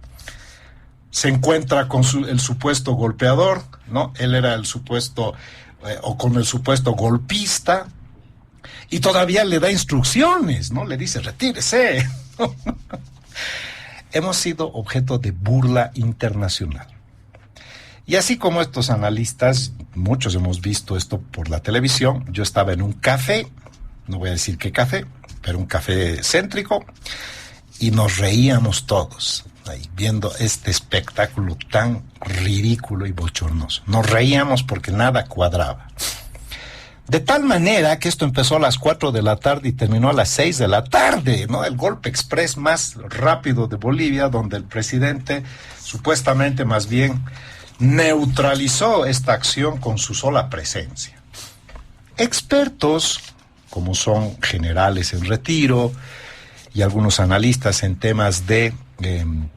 se encuentra con el supuesto golpeador, ¿no? Él era el supuesto, o con el supuesto golpista, y todavía le da instrucciones, ¿no? Le dice, retírese. Hemos sido objeto de burla internacional. Y así como estos analistas, muchos hemos visto esto por la televisión, yo estaba en un café, no voy a decir qué café, pero un café céntrico, y nos reíamos todos, ahí, viendo este espectáculo tan ridículo y bochornoso. Nos reíamos porque nada cuadraba. De tal manera que esto empezó a las 4 de la tarde y terminó a las 6 de la tarde, ¿no? El golpe express más rápido de Bolivia, donde el presidente supuestamente más bien neutralizó esta acción con su sola presencia. Expertos, como son generales en retiro y algunos analistas en temas de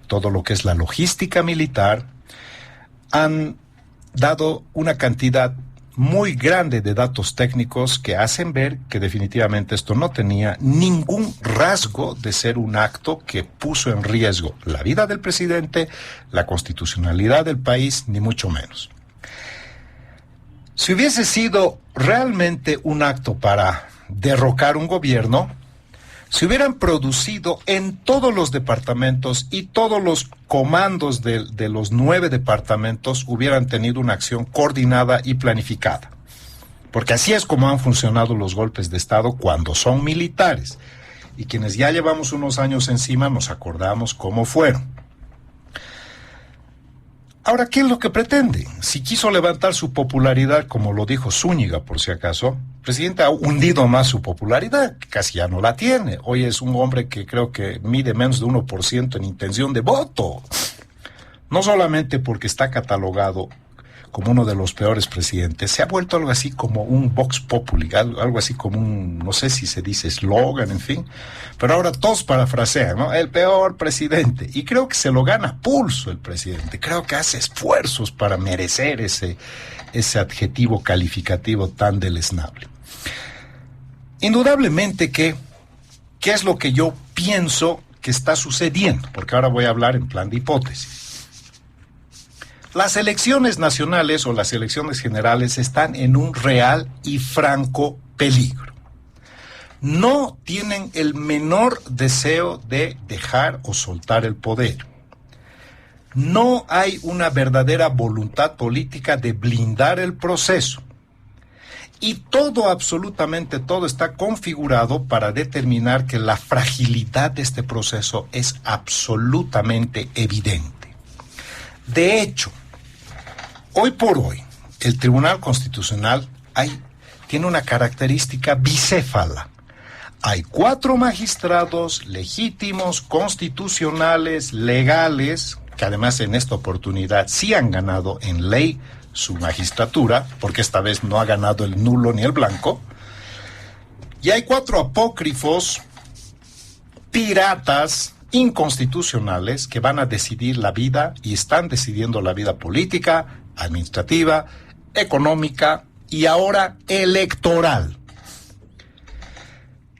todo lo que es la logística militar, han dado una cantidad muy grande de datos técnicos que hacen ver que definitivamente esto no tenía ningún rasgo de ser un acto que puso en riesgo la vida del presidente, la constitucionalidad del país, ni mucho menos. Si hubiese sido realmente un acto para derrocar un gobierno, se hubieran producido en todos los departamentos y todos los comandos de los 9 departamentos hubieran tenido una acción coordinada y planificada. Porque así es como han funcionado los golpes de Estado cuando son militares. Y quienes ya llevamos unos años encima nos acordamos cómo fueron. Ahora, ¿qué es lo que pretende? Si quiso levantar su popularidad, como lo dijo Zúñiga, por si acaso, el presidente ha hundido más su popularidad, que casi ya no la tiene. Hoy es un hombre que creo que mide menos de 1% en intención de voto. No solamente porque está catalogado como uno de los peores presidentes, se ha vuelto algo así como un vox populi, algo así como un, no sé si se dice eslogan, en fin, pero ahora todos parafrasean, ¿no? El peor presidente, y creo que se lo gana a pulso el presidente, creo que hace esfuerzos para merecer ese adjetivo calificativo tan deleznable. Indudablemente ¿qué es lo que yo pienso que está sucediendo? Porque ahora voy a hablar en plan de hipótesis. Las elecciones nacionales o las elecciones generales están en un real y franco peligro. No tienen el menor deseo de dejar o soltar el poder. No hay una verdadera voluntad política de blindar el proceso. Y todo, absolutamente todo, está configurado para determinar que la fragilidad de este proceso es absolutamente evidente. De hecho, hoy por hoy, el Tribunal Constitucional tiene una característica bicéfala. Hay 4 magistrados legítimos, constitucionales, legales, que además en esta oportunidad sí han ganado en ley su magistratura, porque esta vez no ha ganado el nulo ni el blanco. Y hay 4 apócrifos, piratas, inconstitucionales, que van a decidir la vida y están decidiendo la vida política, administrativa, económica y ahora electoral.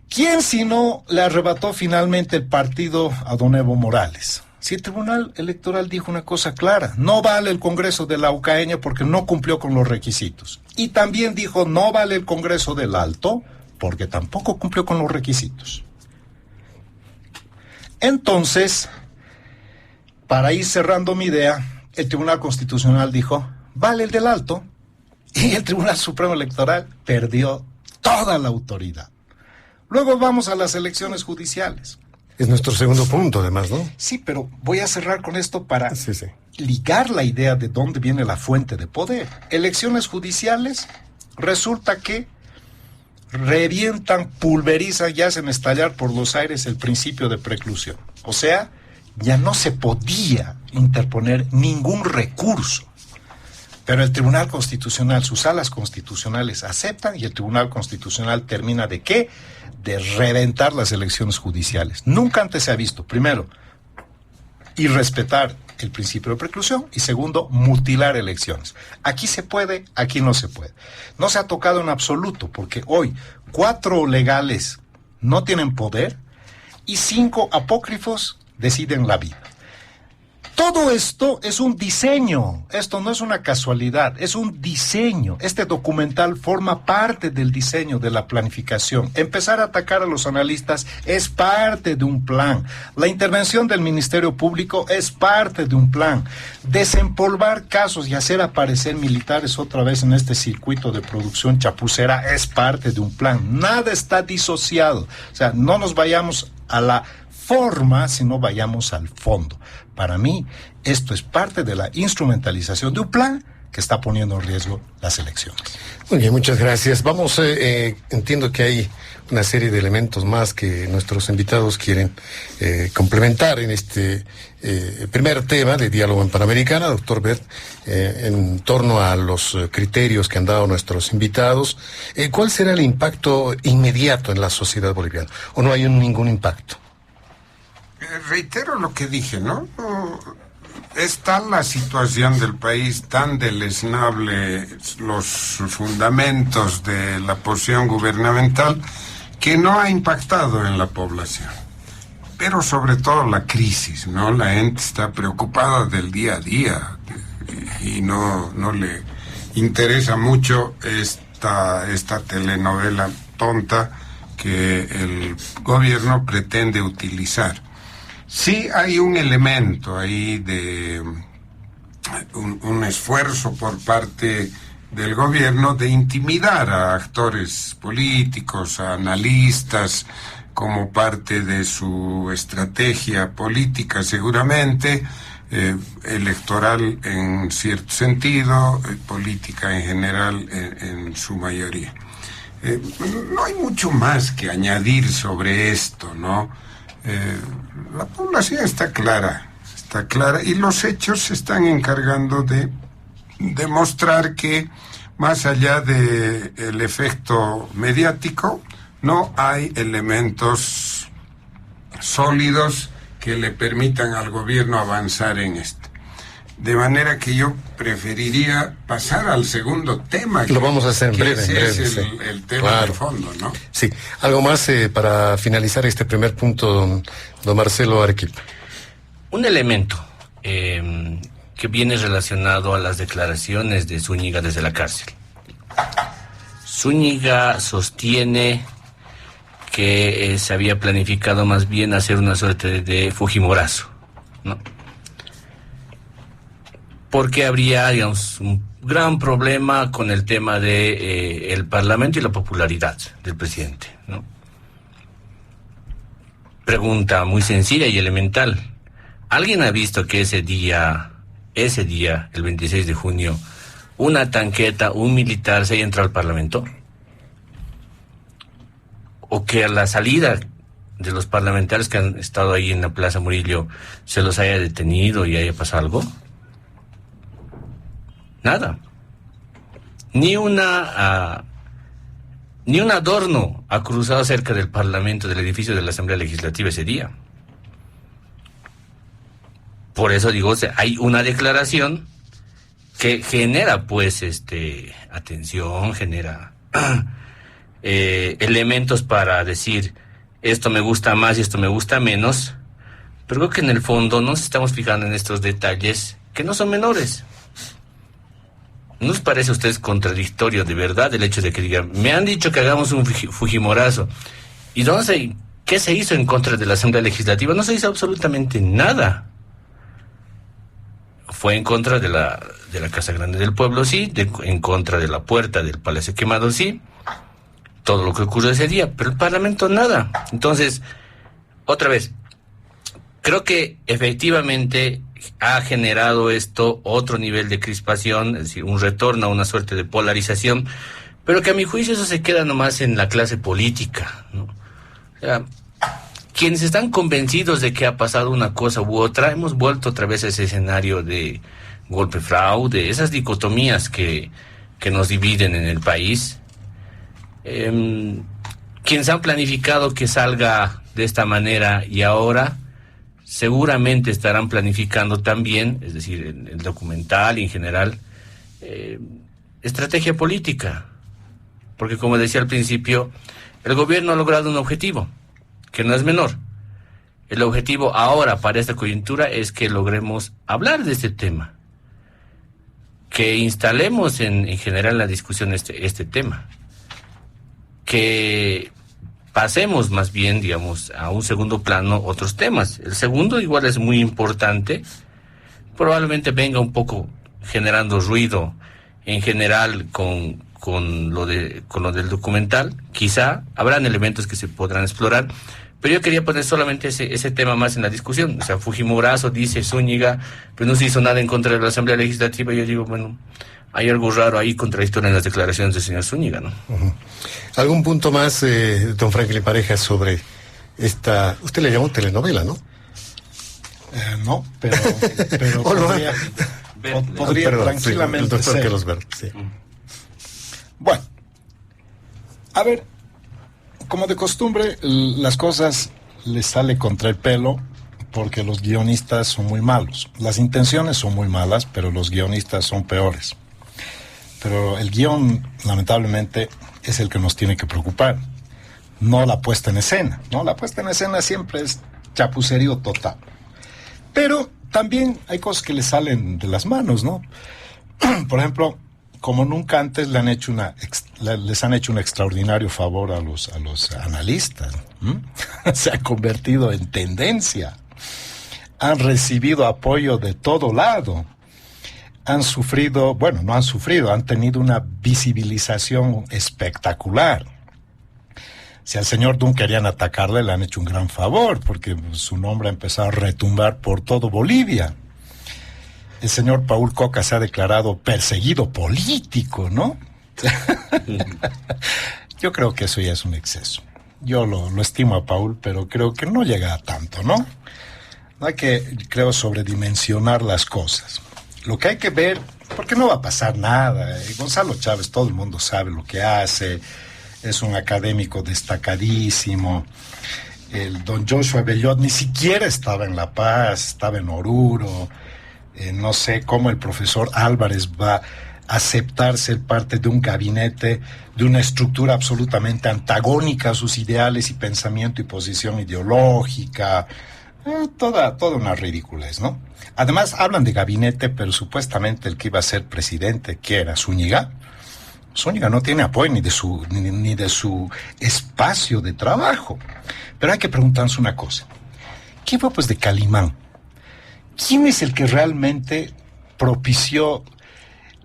¿Quién si no le arrebató finalmente el partido a don Evo Morales? Si el Tribunal Electoral dijo una cosa clara, no vale el Congreso de la Ucaeña porque no cumplió con los requisitos. Y también dijo, no vale el Congreso del Alto porque tampoco cumplió con los requisitos. Entonces, para ir cerrando mi idea, el Tribunal Constitucional dijo, vale el del alto, y el Tribunal Supremo Electoral perdió toda la autoridad. Luego vamos a las elecciones judiciales. Es nuestro segundo punto, además, ¿no? Sí, pero voy a cerrar con esto para Sí. ligar la idea de dónde viene la fuente de poder. Elecciones judiciales, resulta que revientan, pulverizan y hacen estallar por los aires el principio de preclusión. O sea, ya no se podía interponer ningún recurso. Pero el Tribunal Constitucional, sus salas constitucionales aceptan y el Tribunal Constitucional termina ¿de qué? De reventar las elecciones judiciales. Nunca antes se ha visto, primero, irrespetar el principio de preclusión y segundo, mutilar elecciones. Aquí se puede, aquí no se puede. No se ha tocado en absoluto porque hoy 4 legales no tienen poder y 5 apócrifos deciden la vida. Todo esto es un diseño, esto no es una casualidad, es un diseño. Este documental forma parte del diseño de la planificación. Empezar a atacar a los analistas es parte de un plan. La intervención del Ministerio Público es parte de un plan. Desempolvar casos y hacer aparecer militares otra vez en este circuito de producción chapucera es parte de un plan. Nada está disociado. O sea, no nos vayamos a la forma, sino vayamos al fondo. Para mí, esto es parte de la instrumentalización de un plan que está poniendo en riesgo las elecciones. Muy bien, muchas gracias. Vamos, entiendo que hay una serie de elementos más que nuestros invitados quieren complementar en este primer tema de Diálogo en Panamericana, doctor Bert, en torno a los criterios que han dado nuestros invitados. ¿Cuál será el impacto inmediato en la sociedad boliviana? ¿O no hay ningún impacto? Reitero lo que dije, ¿no? Es tal la situación del país, tan deleznable los fundamentos de la posición gubernamental, que no ha impactado en la población. Pero sobre todo la crisis, ¿no? La gente está preocupada del día a día y no le interesa mucho esta telenovela tonta que el gobierno pretende utilizar. Sí hay un elemento ahí de un esfuerzo por parte del gobierno de intimidar a actores políticos, a analistas, como parte de su estrategia política seguramente, electoral en cierto sentido, política en general en su mayoría. No hay mucho más que añadir sobre esto, ¿no? La población está clara y los hechos se están encargando de demostrar que más allá del efecto mediático no hay elementos sólidos que le permitan al gobierno avanzar en esto. De manera que yo preferiría pasar al segundo tema. Lo vamos a hacer en breve. Es sí. el tema de fondo, ¿no? Sí. ¿Algo más para finalizar este primer punto, don Marcelo Arequipa? Un elemento que viene relacionado a las declaraciones de Zúñiga desde la cárcel. Zúñiga sostiene que se había planificado más bien hacer una suerte de Fujimorazo, ¿no? Porque habría, digamos, un gran problema con el tema de el Parlamento y la popularidad del presidente, ¿no? Pregunta muy sencilla y elemental. ¿Alguien ha visto que ese día, el 26 de junio, una tanqueta, un militar se haya entrado al Parlamento? ¿O que a la salida de los parlamentarios que han estado ahí en la Plaza Murillo se los haya detenido y haya pasado algo? Nada. Ni un adorno ha cruzado cerca del Parlamento, del edificio de la Asamblea Legislativa ese día. Por eso digo, hay una declaración que genera, pues, atención, genera elementos para decir esto me gusta más y esto me gusta menos, pero creo que en el fondo nos estamos fijando en estos detalles que no son menores. ¿No les parece a ustedes contradictorio de verdad el hecho de que digan, me han dicho que hagamos un Fujimorazo? ¿Y qué se hizo en contra de la Asamblea Legislativa? No se hizo absolutamente nada. Fue en contra de la Casa Grande del Pueblo, sí, en contra de la puerta del Palacio Quemado, sí, todo lo que ocurrió ese día, pero el Parlamento nada. Entonces, otra vez, creo que efectivamente ha generado esto otro nivel de crispación, es decir, un retorno a una suerte de polarización, pero que a mi juicio eso se queda nomás en la clase política, ¿no? O sea, quienes están convencidos de que ha pasado una cosa u otra, hemos vuelto otra vez a ese escenario de golpe-fraude, esas dicotomías que nos dividen en el país. Quienes han planificado que salga de esta manera y ahora seguramente estarán planificando también, es decir, en el documental y en general, estrategia política. Porque como decía al principio, el gobierno ha logrado un objetivo, que no es menor. El objetivo ahora para esta coyuntura es que logremos hablar de este tema, que instalemos en general la discusión este tema, que pasemos más bien, digamos, a un segundo plano otros temas. El segundo igual es muy importante, probablemente venga un poco generando ruido en general con lo del documental. Quizá habrán elementos que se podrán explorar, pero yo quería poner solamente ese tema más en la discusión. O sea, Fujimorazo, dice Zúñiga, pues no se hizo nada en contra de la Asamblea Legislativa. Yo digo, bueno, hay algo raro ahí, contradictorio en las declaraciones del señor Zúñiga, ¿no? Uh-huh. ¿Algún punto más, don Franklin Pareja, sobre esta... Usted le llamó telenovela, ¿no? No, pero podría perdón, tranquilamente sí, el doctor ser. Carlos Verde, sí. Bueno, a ver, como de costumbre, las cosas les sale contra el pelo porque los guionistas son muy malos. Las intenciones son muy malas, pero los guionistas son peores. Pero el guión, lamentablemente, es el que nos tiene que preocupar, no la puesta en escena, ¿no? La puesta en escena siempre es chapucerío total. Pero también hay cosas que les salen de las manos, ¿no? Por ejemplo, como nunca antes les han hecho un extraordinario favor a los analistas. Se ha convertido en tendencia. Han recibido apoyo de todo lado. Han tenido una visibilización espectacular. Si al señor Dunn querían atacarle, le han hecho un gran favor, porque su nombre ha empezado a retumbar por todo Bolivia. El señor Paul Coca se ha declarado perseguido político, ¿no? Yo creo que eso ya es un exceso. Yo lo estimo a Paul, pero creo que no llega a tanto, ¿no? No hay que, creo, sobredimensionar las cosas. Lo que hay que ver, porque no va a pasar nada. Gonzalo Chávez, todo el mundo sabe lo que hace, es un académico destacadísimo. El don Joshua Bellot ni siquiera estaba en La Paz, estaba en Oruro. No sé cómo el profesor Álvarez va a aceptar ser parte de un gabinete, de una estructura absolutamente antagónica a sus ideales y pensamiento y posición ideológica. Toda una ridiculez, ¿no? Además, hablan de gabinete, pero supuestamente el que iba a ser presidente, que era Zúñiga. Zúñiga no tiene apoyo ni de su espacio de trabajo. Pero hay que preguntarse una cosa. ¿Qué fue pues de Calimán? ¿Quién es el que realmente propició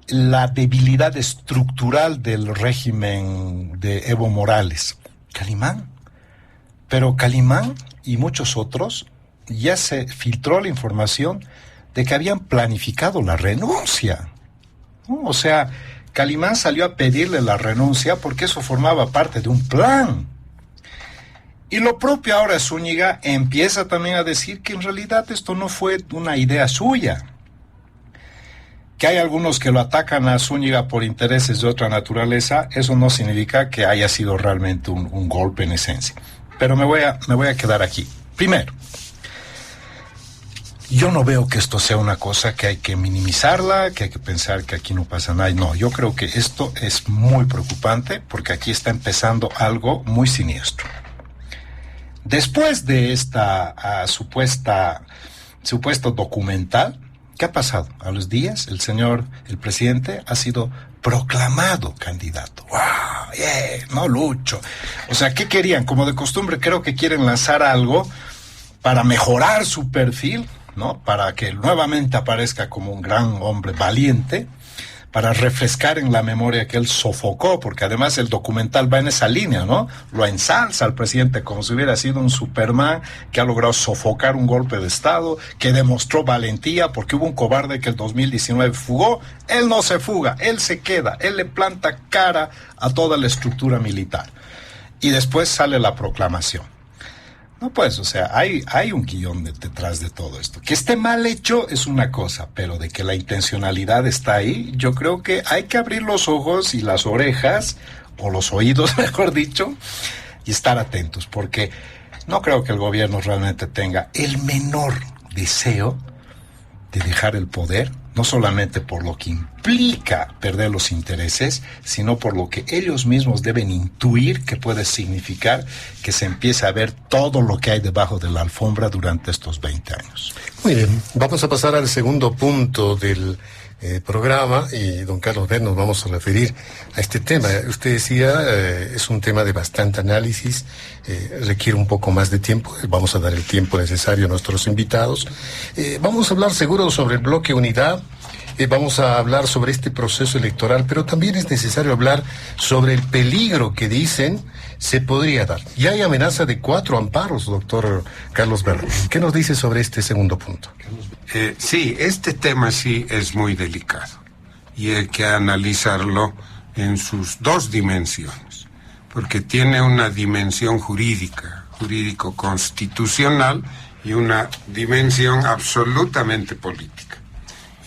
la debilidad estructural del régimen de Evo Morales? Calimán. Pero Calimán y muchos otros, ya se filtró la información de que habían planificado la renuncia, ¿no? O sea, Calimán salió a pedirle la renuncia porque eso formaba parte de un plan. Y lo propio ahora Zúñiga empieza también a decir que en realidad esto no fue una idea suya. Que hay algunos que lo atacan a Zúñiga por intereses de otra naturaleza, eso no significa que haya sido realmente un golpe en esencia. Pero me voy a quedar aquí. Primero, yo no veo que esto sea una cosa que hay que minimizarla, que hay que pensar que aquí no pasa nada. No, yo creo que esto es muy preocupante porque aquí está empezando algo muy siniestro. Después de esta supuesto documental, ¿Qué ha pasado? A los días, el presidente ha sido proclamado candidato. ¡Wow! Yeah, no Lucho. O sea, ¿qué querían? Como de costumbre, creo que quieren lanzar algo para mejorar su perfil, ¿no? Para que nuevamente aparezca como un gran hombre valiente, para refrescar en la memoria que él sofocó, porque además el documental va en esa línea, ¿no? Lo ensalza al presidente como si hubiera sido un Superman que ha logrado sofocar un golpe de Estado, que demostró valentía, porque hubo un cobarde que el 2019 fugó. Él no se fuga, él se queda, él le planta cara a toda la estructura militar. Y después sale la proclamación. No, pues, o sea, hay un guión detrás de todo esto. Que esté mal hecho es una cosa, pero de que la intencionalidad está ahí, yo creo que hay que abrir los ojos y las orejas, o los oídos, mejor dicho, y estar atentos, porque no creo que el gobierno realmente tenga el menor deseo de dejar el poder, no solamente por lo que implica perder los intereses, sino por lo que ellos mismos deben intuir que puede significar que se empiece a ver todo lo que hay debajo de la alfombra durante estos 20 años. Muy bien, vamos a pasar al segundo punto del programa y don Carlos Ver, nos vamos a referir a este tema. Usted decía, es un tema de bastante análisis, requiere un poco más de tiempo, vamos a dar el tiempo necesario a nuestros invitados. Vamos a hablar seguro sobre el bloque Unidad, vamos a hablar sobre este proceso electoral, pero también es necesario hablar sobre el peligro que dicen se podría dar. Y hay amenaza de 4 amparos, doctor Carlos Ver. ¿Qué nos dice sobre este segundo punto? Sí, este tema sí es muy delicado y hay que analizarlo en sus dos dimensiones, porque tiene una dimensión jurídico-constitucional y una dimensión absolutamente política.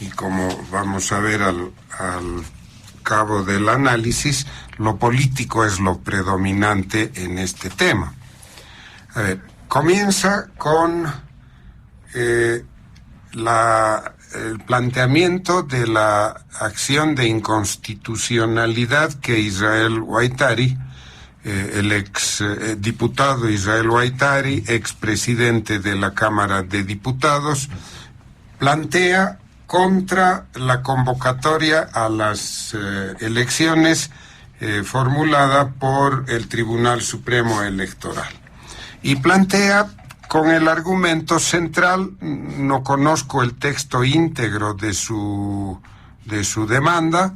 Y como vamos a ver al cabo del análisis, lo político es lo predominante en este tema. A ver, comienza con el planteamiento de la acción de inconstitucionalidad que Israel Huaytari, el ex diputado Israel Huaytari, expresidente de la Cámara de Diputados, plantea contra la convocatoria a las elecciones formulada por el Tribunal Supremo Electoral. Y plantea con el argumento central, no conozco el texto íntegro de su demanda,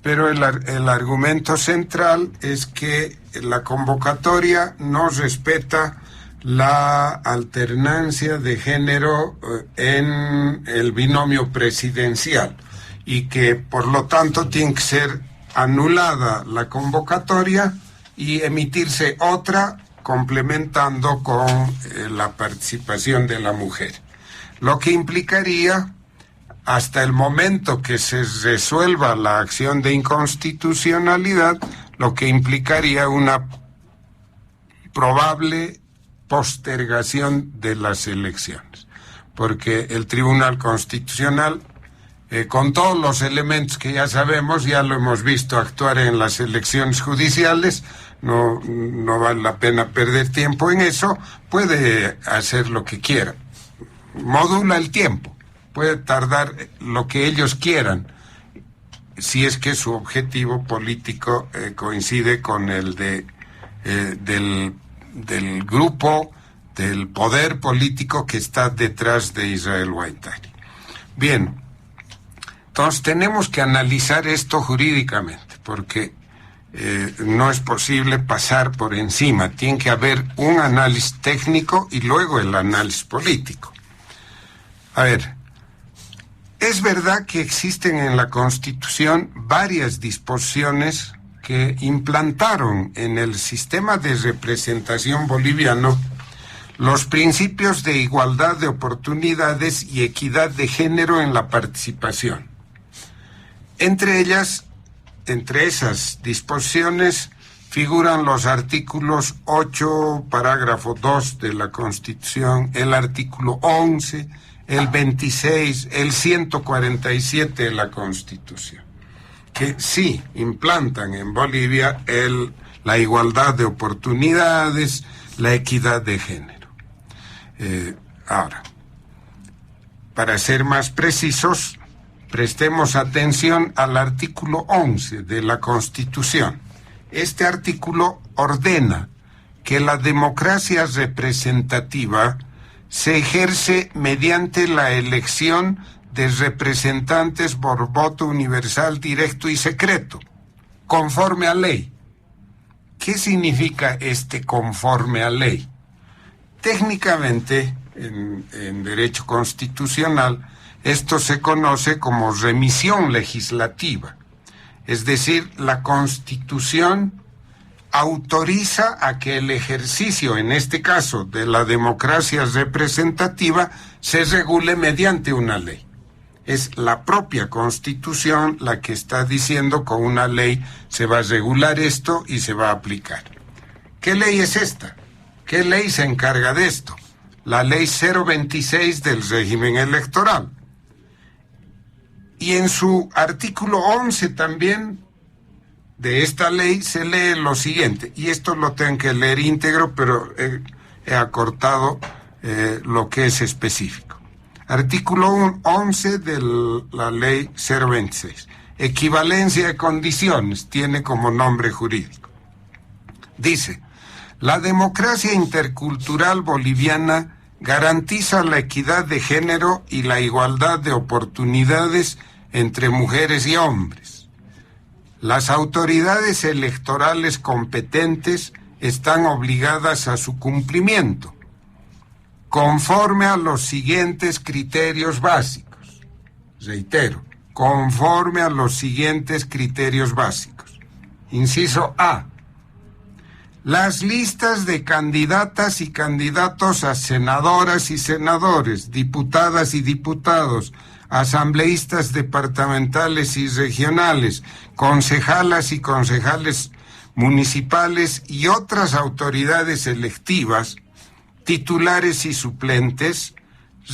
pero el argumento central es que la convocatoria no respeta la alternancia de género en el binomio presidencial y que por lo tanto tiene que ser anulada la convocatoria y emitirse otra complementando con la participación de la mujer, lo que implicaría, hasta el momento que se resuelva la acción de inconstitucionalidad, lo que implicaría una probable postergación de las elecciones, porque el Tribunal Constitucional, con todos los elementos que ya sabemos, ya lo hemos visto actuar en las elecciones judiciales, no vale la pena perder tiempo en eso, puede hacer lo que quiera, modula el tiempo, puede tardar lo que ellos quieran, si es que su objetivo político coincide con el del grupo, del poder político que está detrás de Israel Huaytari. Bien, entonces tenemos que analizar esto jurídicamente, porque no es posible pasar por encima, tiene que haber un análisis técnico y luego el análisis político. A ver, es verdad que existen en la Constitución varias disposiciones que implantaron en el sistema de representación boliviano los principios de igualdad de oportunidades y equidad de género en la participación. Entre esas disposiciones figuran los artículos 8, parágrafo 2 de la Constitución, el artículo 11, el 26, el 147 de la Constitución, que sí implantan en Bolivia la igualdad de oportunidades, la equidad de género. Ahora, para ser más precisos, prestemos atención al artículo 11 de la Constitución. Este artículo ordena que la democracia representativa se ejerce mediante la elección de representantes por voto universal, directo y secreto, conforme a ley. ¿Qué significa este conforme a ley? Técnicamente, en derecho constitucional, esto se conoce como remisión legislativa. Es decir, la Constitución autoriza a que el ejercicio, en este caso, de la democracia representativa, se regule mediante una ley. Es la propia Constitución la que está diciendo con una ley se va a regular esto y se va a aplicar. ¿Qué ley es esta? ¿Qué ley se encarga de esto? La ley 026 del régimen electoral. Y en su artículo 11 también de esta ley se lee lo siguiente, y esto lo tengo que leer íntegro, pero he acortado lo que es específico. Artículo 11 de la ley 026. Equivalencia de condiciones, tiene como nombre jurídico. Dice, la democracia intercultural boliviana garantiza la equidad de género y la igualdad de oportunidades entre mujeres y hombres. Las autoridades electorales competentes están obligadas a su cumplimiento, conforme a los siguientes criterios básicos. Reitero, conforme a los siguientes criterios básicos. Inciso A. Las listas de candidatas y candidatos a senadoras y senadores, diputadas y diputados, asambleístas departamentales y regionales, concejalas y concejales municipales y otras autoridades electivas, titulares y suplentes,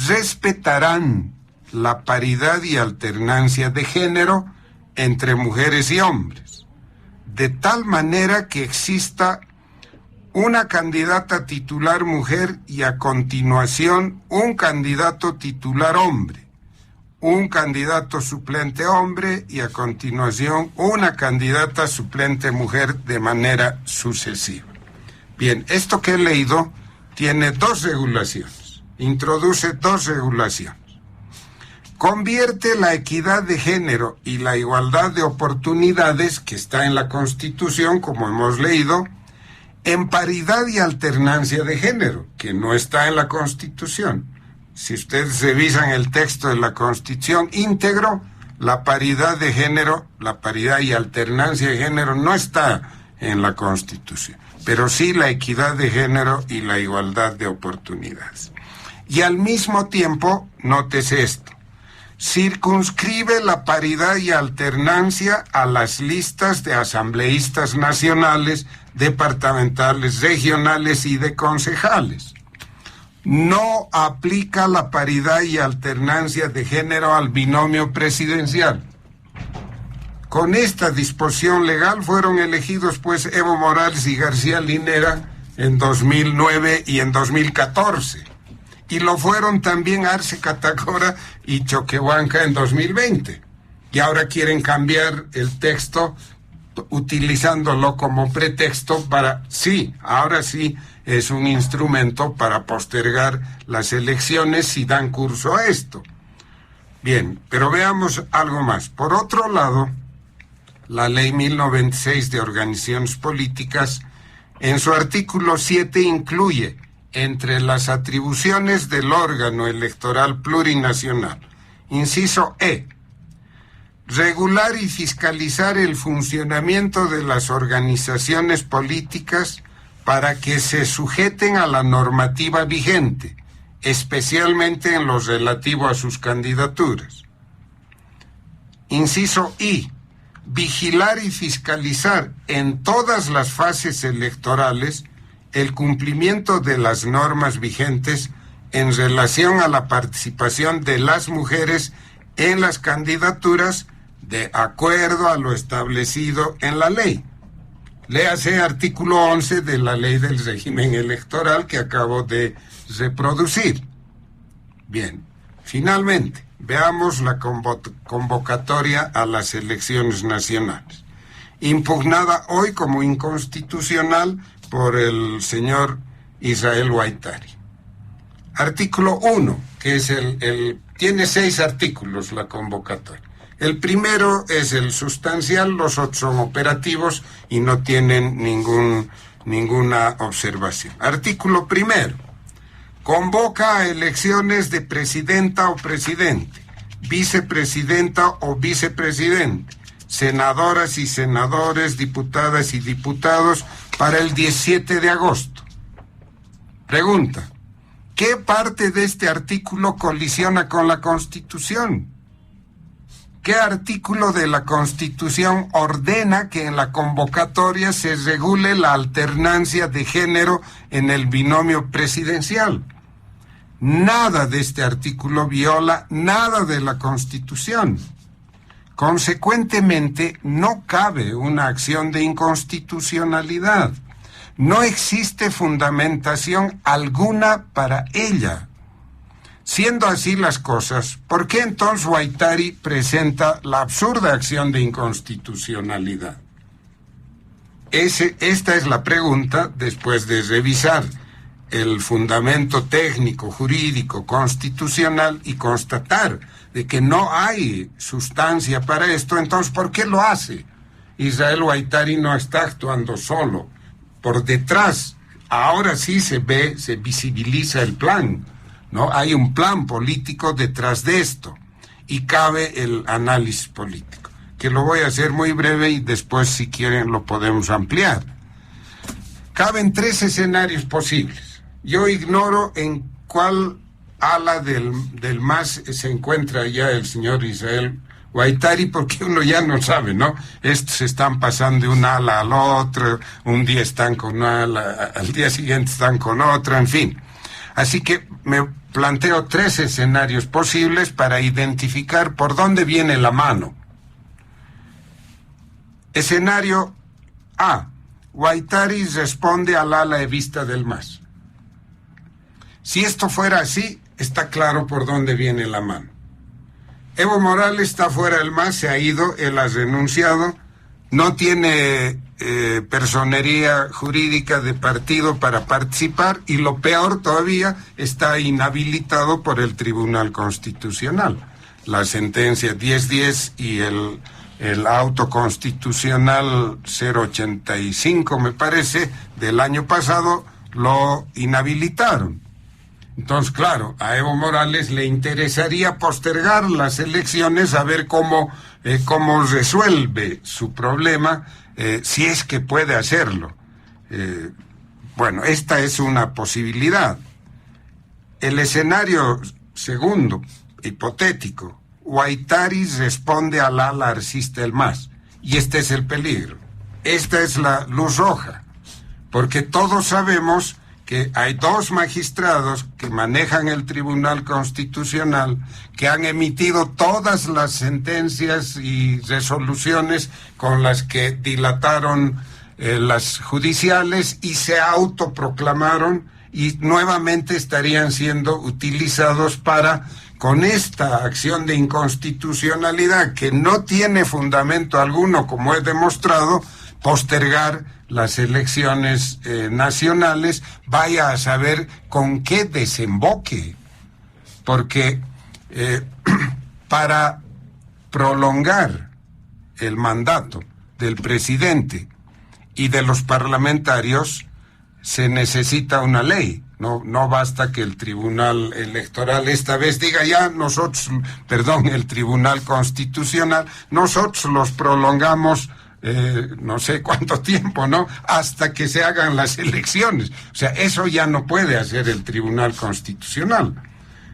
respetarán la paridad y alternancia de género entre mujeres y hombres, de tal manera que exista una candidata titular mujer y a continuación un candidato titular hombre, un candidato suplente hombre y a continuación una candidata suplente mujer de manera sucesiva. Bien, esto que he leído tiene dos regulaciones, introduce dos regulaciones. Convierte la equidad de género y la igualdad de oportunidades, que está en la Constitución, como hemos leído, en paridad y alternancia de género, que no está en la Constitución. Si ustedes revisan el texto de la Constitución íntegro, la paridad de género, la paridad y alternancia de género no está en la Constitución, pero sí la equidad de género y la igualdad de oportunidades. Y al mismo tiempo, nótese esto, circunscribe la paridad y alternancia a las listas de asambleístas nacionales, departamentales, regionales y de concejales. No aplica la paridad y alternancia de género al binomio presidencial. Con esta disposición legal fueron elegidos pues Evo Morales y García Linera en 2009 y en 2014. Y lo fueron también Arce Catacora y Choquehuanca en 2020. Y ahora quieren cambiar el texto utilizándolo como pretexto para, sí, ahora sí es un instrumento para postergar las elecciones si dan curso a esto. Bien, pero veamos algo más. Por otro lado, la Ley 1096 de Organizaciones Políticas, en su artículo 7 incluye, entre las atribuciones del órgano electoral plurinacional, inciso E, regular y fiscalizar el funcionamiento de las organizaciones políticas para que se sujeten a la normativa vigente, especialmente en lo relativo a sus candidaturas. Inciso I, vigilar y fiscalizar en todas las fases electorales el cumplimiento de las normas vigentes en relación a la participación de las mujeres en las candidaturas de acuerdo a lo establecido en la ley. Léase artículo 11 de la ley del régimen electoral que acabo de reproducir. Bien, Finalmente, veamos la convocatoria a las elecciones nacionales, impugnada hoy como inconstitucional por el señor Israel Huaytari. Artículo 1, que es tiene 6 artículos la convocatoria. El primero es el sustancial, los otros son operativos y no tienen ninguna observación. Artículo primero. Convoca a elecciones de presidenta o presidente, vicepresidenta o vicepresidente, senadoras y senadores, diputadas y diputados para el 17 de agosto. Pregunta: ¿qué parte de este artículo colisiona con la Constitución? ¿Qué artículo de la Constitución ordena que en la convocatoria se regule la alternancia de género en el binomio presidencial? Nada de este artículo viola nada de la Constitución. Consecuentemente, no cabe una acción de inconstitucionalidad. No existe fundamentación alguna para ella. Siendo así las cosas, ¿por qué entonces Huaytari presenta la absurda acción de inconstitucionalidad? Esta es la pregunta después de revisar el fundamento técnico, jurídico, constitucional y constatar de que no hay sustancia para esto. Entonces, ¿por qué lo hace? Israel Huaytari no está actuando solo. Por detrás, ahora sí se visibiliza el plan, ¿no? Hay un plan político detrás de esto y cabe el análisis político, que lo voy a hacer muy breve y después, si quieren, lo podemos ampliar. Caben 3 escenarios posibles. Yo ignoro en cuál ala del MAS se encuentra ya el señor Israel Huaytari, porque uno ya no sabe, ¿no? Estos se están pasando de un ala al otro, un día están con una ala, al día siguiente están con otra, en fin. Así que me planteo 3 escenarios posibles para identificar por dónde viene la mano. Escenario A. Huaytari responde al ala evista del MAS. Si esto fuera así, está claro por dónde viene la mano. Evo Morales está fuera del MAS, se ha ido, él ha renunciado, no tiene personería jurídica de partido para participar y lo peor todavía, está inhabilitado por el Tribunal Constitucional. La sentencia 1010 y el auto constitucional 085, me parece, del año pasado, lo inhabilitaron. Entonces, claro, a Evo Morales le interesaría postergar las elecciones a ver cómo resuelve su problema, si es que puede hacerlo. Bueno, esta es una posibilidad. El escenario segundo, hipotético, Huaytari responde al ala arcista del MAS. Y este es el peligro. Esta es la luz roja. Porque todos sabemos que hay 2 magistrados que manejan el Tribunal Constitucional que han emitido todas las sentencias y resoluciones con las que dilataron las judiciales y se autoproclamaron y nuevamente estarían siendo utilizados para, con esta acción de inconstitucionalidad que no tiene fundamento alguno, como he demostrado, postergar las elecciones nacionales, vaya a saber con qué desemboque, porque para prolongar el mandato del presidente y de los parlamentarios se necesita una ley. No basta que el Tribunal Electoral esta vez diga el Tribunal Constitucional, nosotros los prolongamos no sé cuánto tiempo, ¿no? Hasta que se hagan las elecciones. O sea, eso ya no puede hacer el Tribunal Constitucional.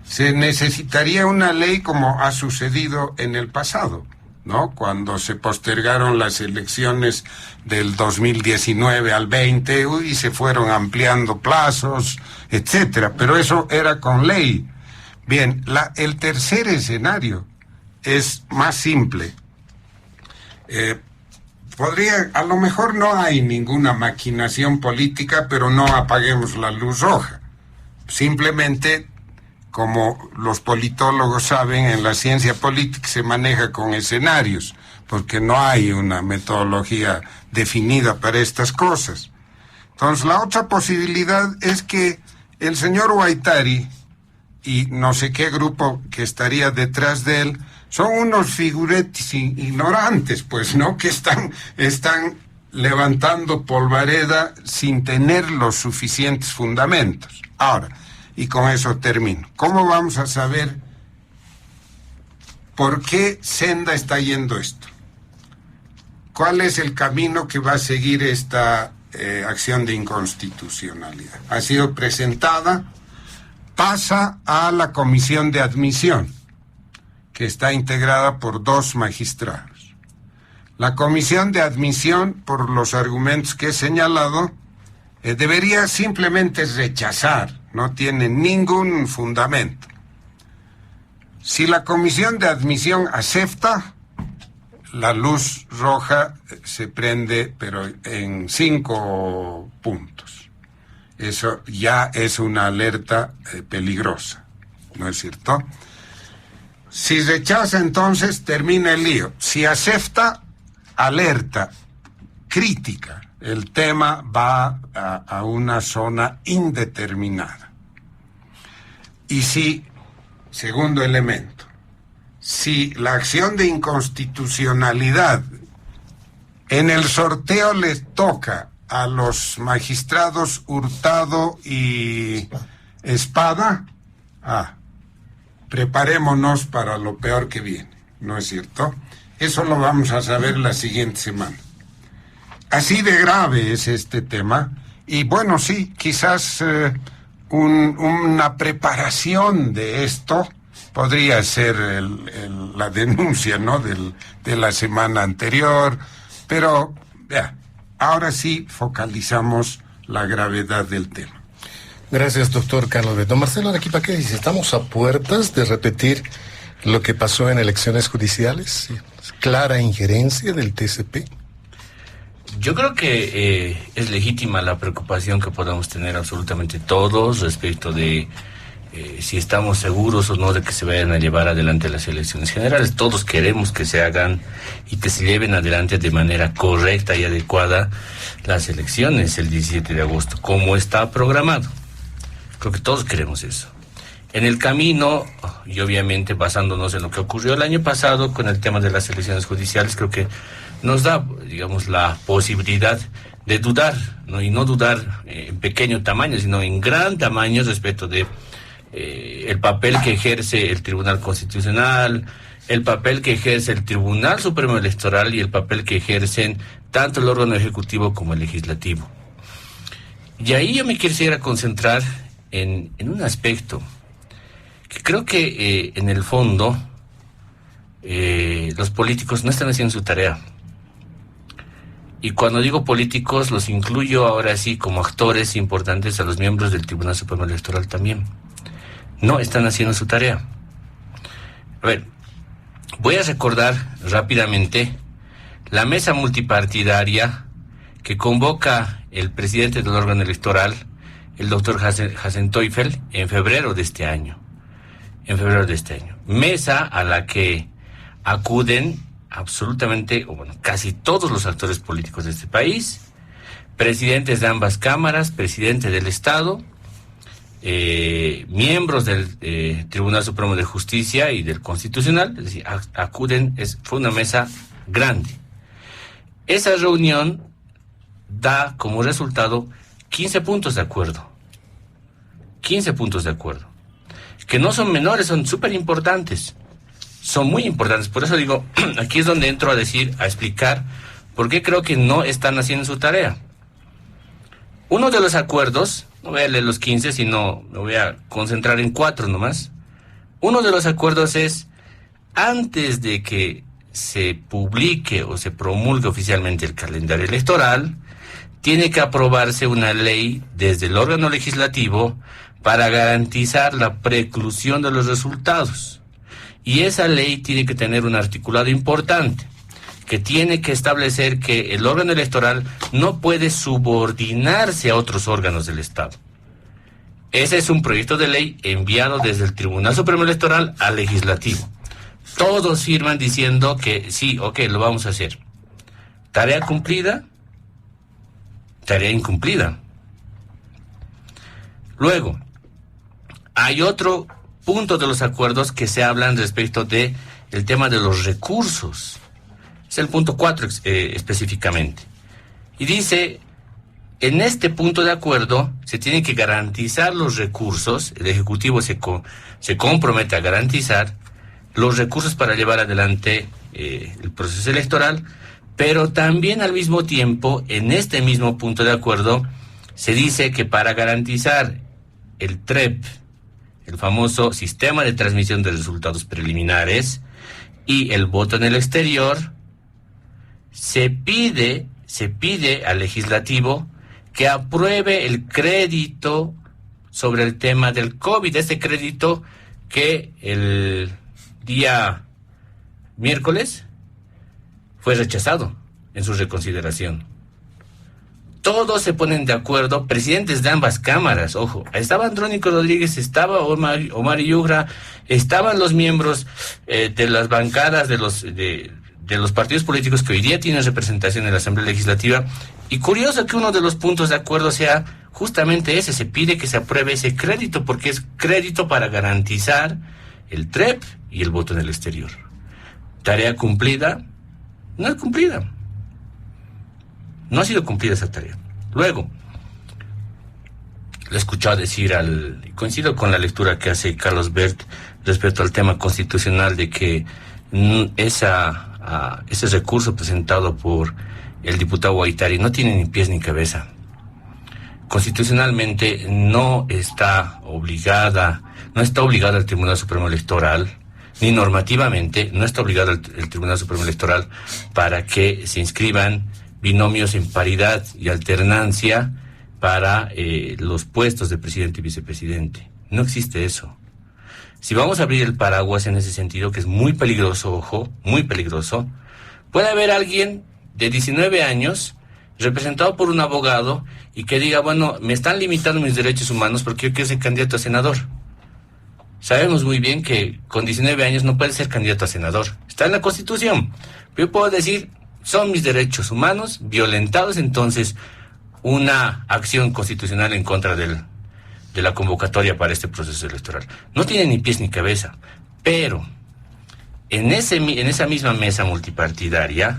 Se necesitaría una ley como ha sucedido en el pasado, ¿no? Cuando se postergaron las elecciones del 2019 al 20, y se fueron ampliando plazos, etcétera. Pero eso era con ley. Bien, el tercer escenario es más simple. A lo mejor no hay ninguna maquinación política, pero no apaguemos la luz roja. Simplemente como los politólogos saben, en la ciencia política se maneja con escenarios, porque no hay una metodología definida para estas cosas. Entonces, la otra posibilidad es que el señor Huaytari y no sé qué grupo que estaría detrás de él son unos figuretes ignorantes, pues, ¿no? Que están levantando polvareda sin tener los suficientes fundamentos. Ahora, y con eso termino, ¿cómo vamos a saber por qué senda está yendo esto? ¿Cuál es el camino que va a seguir esta acción de inconstitucionalidad? Ha sido presentada, pasa a la comisión de admisión, que está integrada por 2 magistrados. La comisión de admisión, por los argumentos que he señalado, debería simplemente rechazar, no tiene ningún fundamento. Si la comisión de admisión acepta, la luz roja se prende, pero en 5 puntos. Eso ya es una alerta peligrosa, ¿no es cierto? Si rechaza, entonces termina el lío. Si acepta, alerta, crítica. El tema va a una zona indeterminada. Y si, segundo elemento, si la acción de inconstitucionalidad en el sorteo les toca a los magistrados Hurtado y Espada, preparémonos para lo peor que viene, ¿no es cierto? Eso lo vamos a saber la siguiente semana. Así de grave es este tema, y bueno, sí, quizás una preparación de esto podría ser la denuncia, ¿no?, de la semana anterior, pero ya, ahora sí focalizamos la gravedad del tema. Gracias, doctor Carlos Beto. Marcelo Arequipa, ¿qué dice? ¿Estamos a puertas de repetir lo que pasó en elecciones judiciales? ¿Clara injerencia del TCP? Yo creo que es legítima la preocupación que podamos tener absolutamente todos respecto de si estamos seguros o no de que se vayan a llevar adelante las elecciones generales. Todos queremos que se hagan y que se lleven adelante de manera correcta y adecuada las elecciones el 17 de agosto, como está programado. Creo que todos queremos eso. En el camino, y obviamente basándonos en lo que ocurrió el año pasado con el tema de las elecciones judiciales, creo que nos da, digamos, la posibilidad de dudar, ¿no? Y no dudar en pequeño tamaño, sino en gran tamaño respecto de el papel que ejerce el Tribunal Constitucional, el papel que ejerce el Tribunal Supremo Electoral y el papel que ejercen tanto el órgano ejecutivo como el legislativo. Y ahí yo me quisiera concentrar en un aspecto que creo que en el fondo los políticos no están haciendo su tarea. Y cuando digo políticos, los incluyo ahora sí como actores importantes a los miembros del Tribunal Supremo Electoral también. No están haciendo su tarea. A ver, voy a recordar rápidamente la mesa multipartidaria que convoca el presidente del órgano electoral, el doctor Hassen Teufel, en febrero de este año. Mesa a la que acuden absolutamente, o bueno, casi todos los actores políticos de este país, presidentes de ambas cámaras, presidente del Estado, miembros del Tribunal Supremo de Justicia y del Constitucional, es decir, acuden, fue una mesa grande. Esa reunión da como resultado 15 puntos de acuerdo. 15 puntos de acuerdo. Que no son menores, son súper importantes. Son muy importantes. Por eso digo, aquí es donde entro a explicar por qué creo que no están haciendo su tarea. Uno de los acuerdos, no voy a leer los 15, sino me voy a concentrar en 4 nomás. Uno de los acuerdos es, antes de que se publique o se promulgue oficialmente el calendario electoral, tiene que aprobarse una ley desde el órgano legislativo para garantizar la preclusión de los resultados. Y esa ley tiene que tener un articulado importante, que tiene que establecer que el órgano electoral no puede subordinarse a otros órganos del Estado. Ese es un proyecto de ley enviado desde el Tribunal Supremo Electoral al Legislativo. Todos firman diciendo que sí, ok, lo vamos a hacer. Tarea cumplida, tarea incumplida. Luego, hay otro punto de los acuerdos que se hablan respecto de el tema de los recursos. Es el punto 4 específicamente. Y dice, en este punto de acuerdo se tienen que garantizar los recursos, el Ejecutivo se compromete a garantizar los recursos para llevar adelante el proceso electoral, pero también al mismo tiempo, en este mismo punto de acuerdo, se dice que para garantizar el TREP, el famoso Sistema de Transmisión de Resultados Preliminares, y el voto en el exterior, se pide al legislativo que apruebe el crédito sobre el tema del COVID, este crédito que el día miércoles fue rechazado en su reconsideración. Todos se ponen de acuerdo, presidentes de ambas cámaras, ojo, estaba Andrónico Rodríguez, estaba Omar Yujra, estaban los miembros de las bancadas de los partidos políticos que hoy día tienen representación en la Asamblea Legislativa, y curioso que uno de los puntos de acuerdo sea justamente ese, se pide que se apruebe ese crédito, porque es crédito para garantizar el TREP y el voto en el exterior. ¿Tarea cumplida? No es cumplida. No ha sido cumplida esa tarea. Luego, le he escuchado decir coincido con la lectura que hace Carlos Bert respecto al tema constitucional de que ese recurso presentado por el diputado Guaitari no tiene ni pies ni cabeza. Constitucionalmente no está obligado el Tribunal Supremo Electoral, ni normativamente no está obligado el Tribunal Supremo Electoral para que se inscriban binomios en paridad y alternancia para los puestos de presidente y vicepresidente. No existe eso. Si vamos a abrir el paraguas en ese sentido, que es muy peligroso, ojo, muy peligroso, puede haber alguien de 19 años representado por un abogado y que diga, bueno, me están limitando mis derechos humanos porque yo quiero ser candidato a senador. Sabemos muy bien que con 19 años no puede ser candidato a senador. Está en la Constitución. Yo puedo decir, son mis derechos humanos violentados, entonces una acción constitucional en contra de la convocatoria para este proceso electoral. No tiene ni pies ni cabeza, pero en esa misma mesa multipartidaria,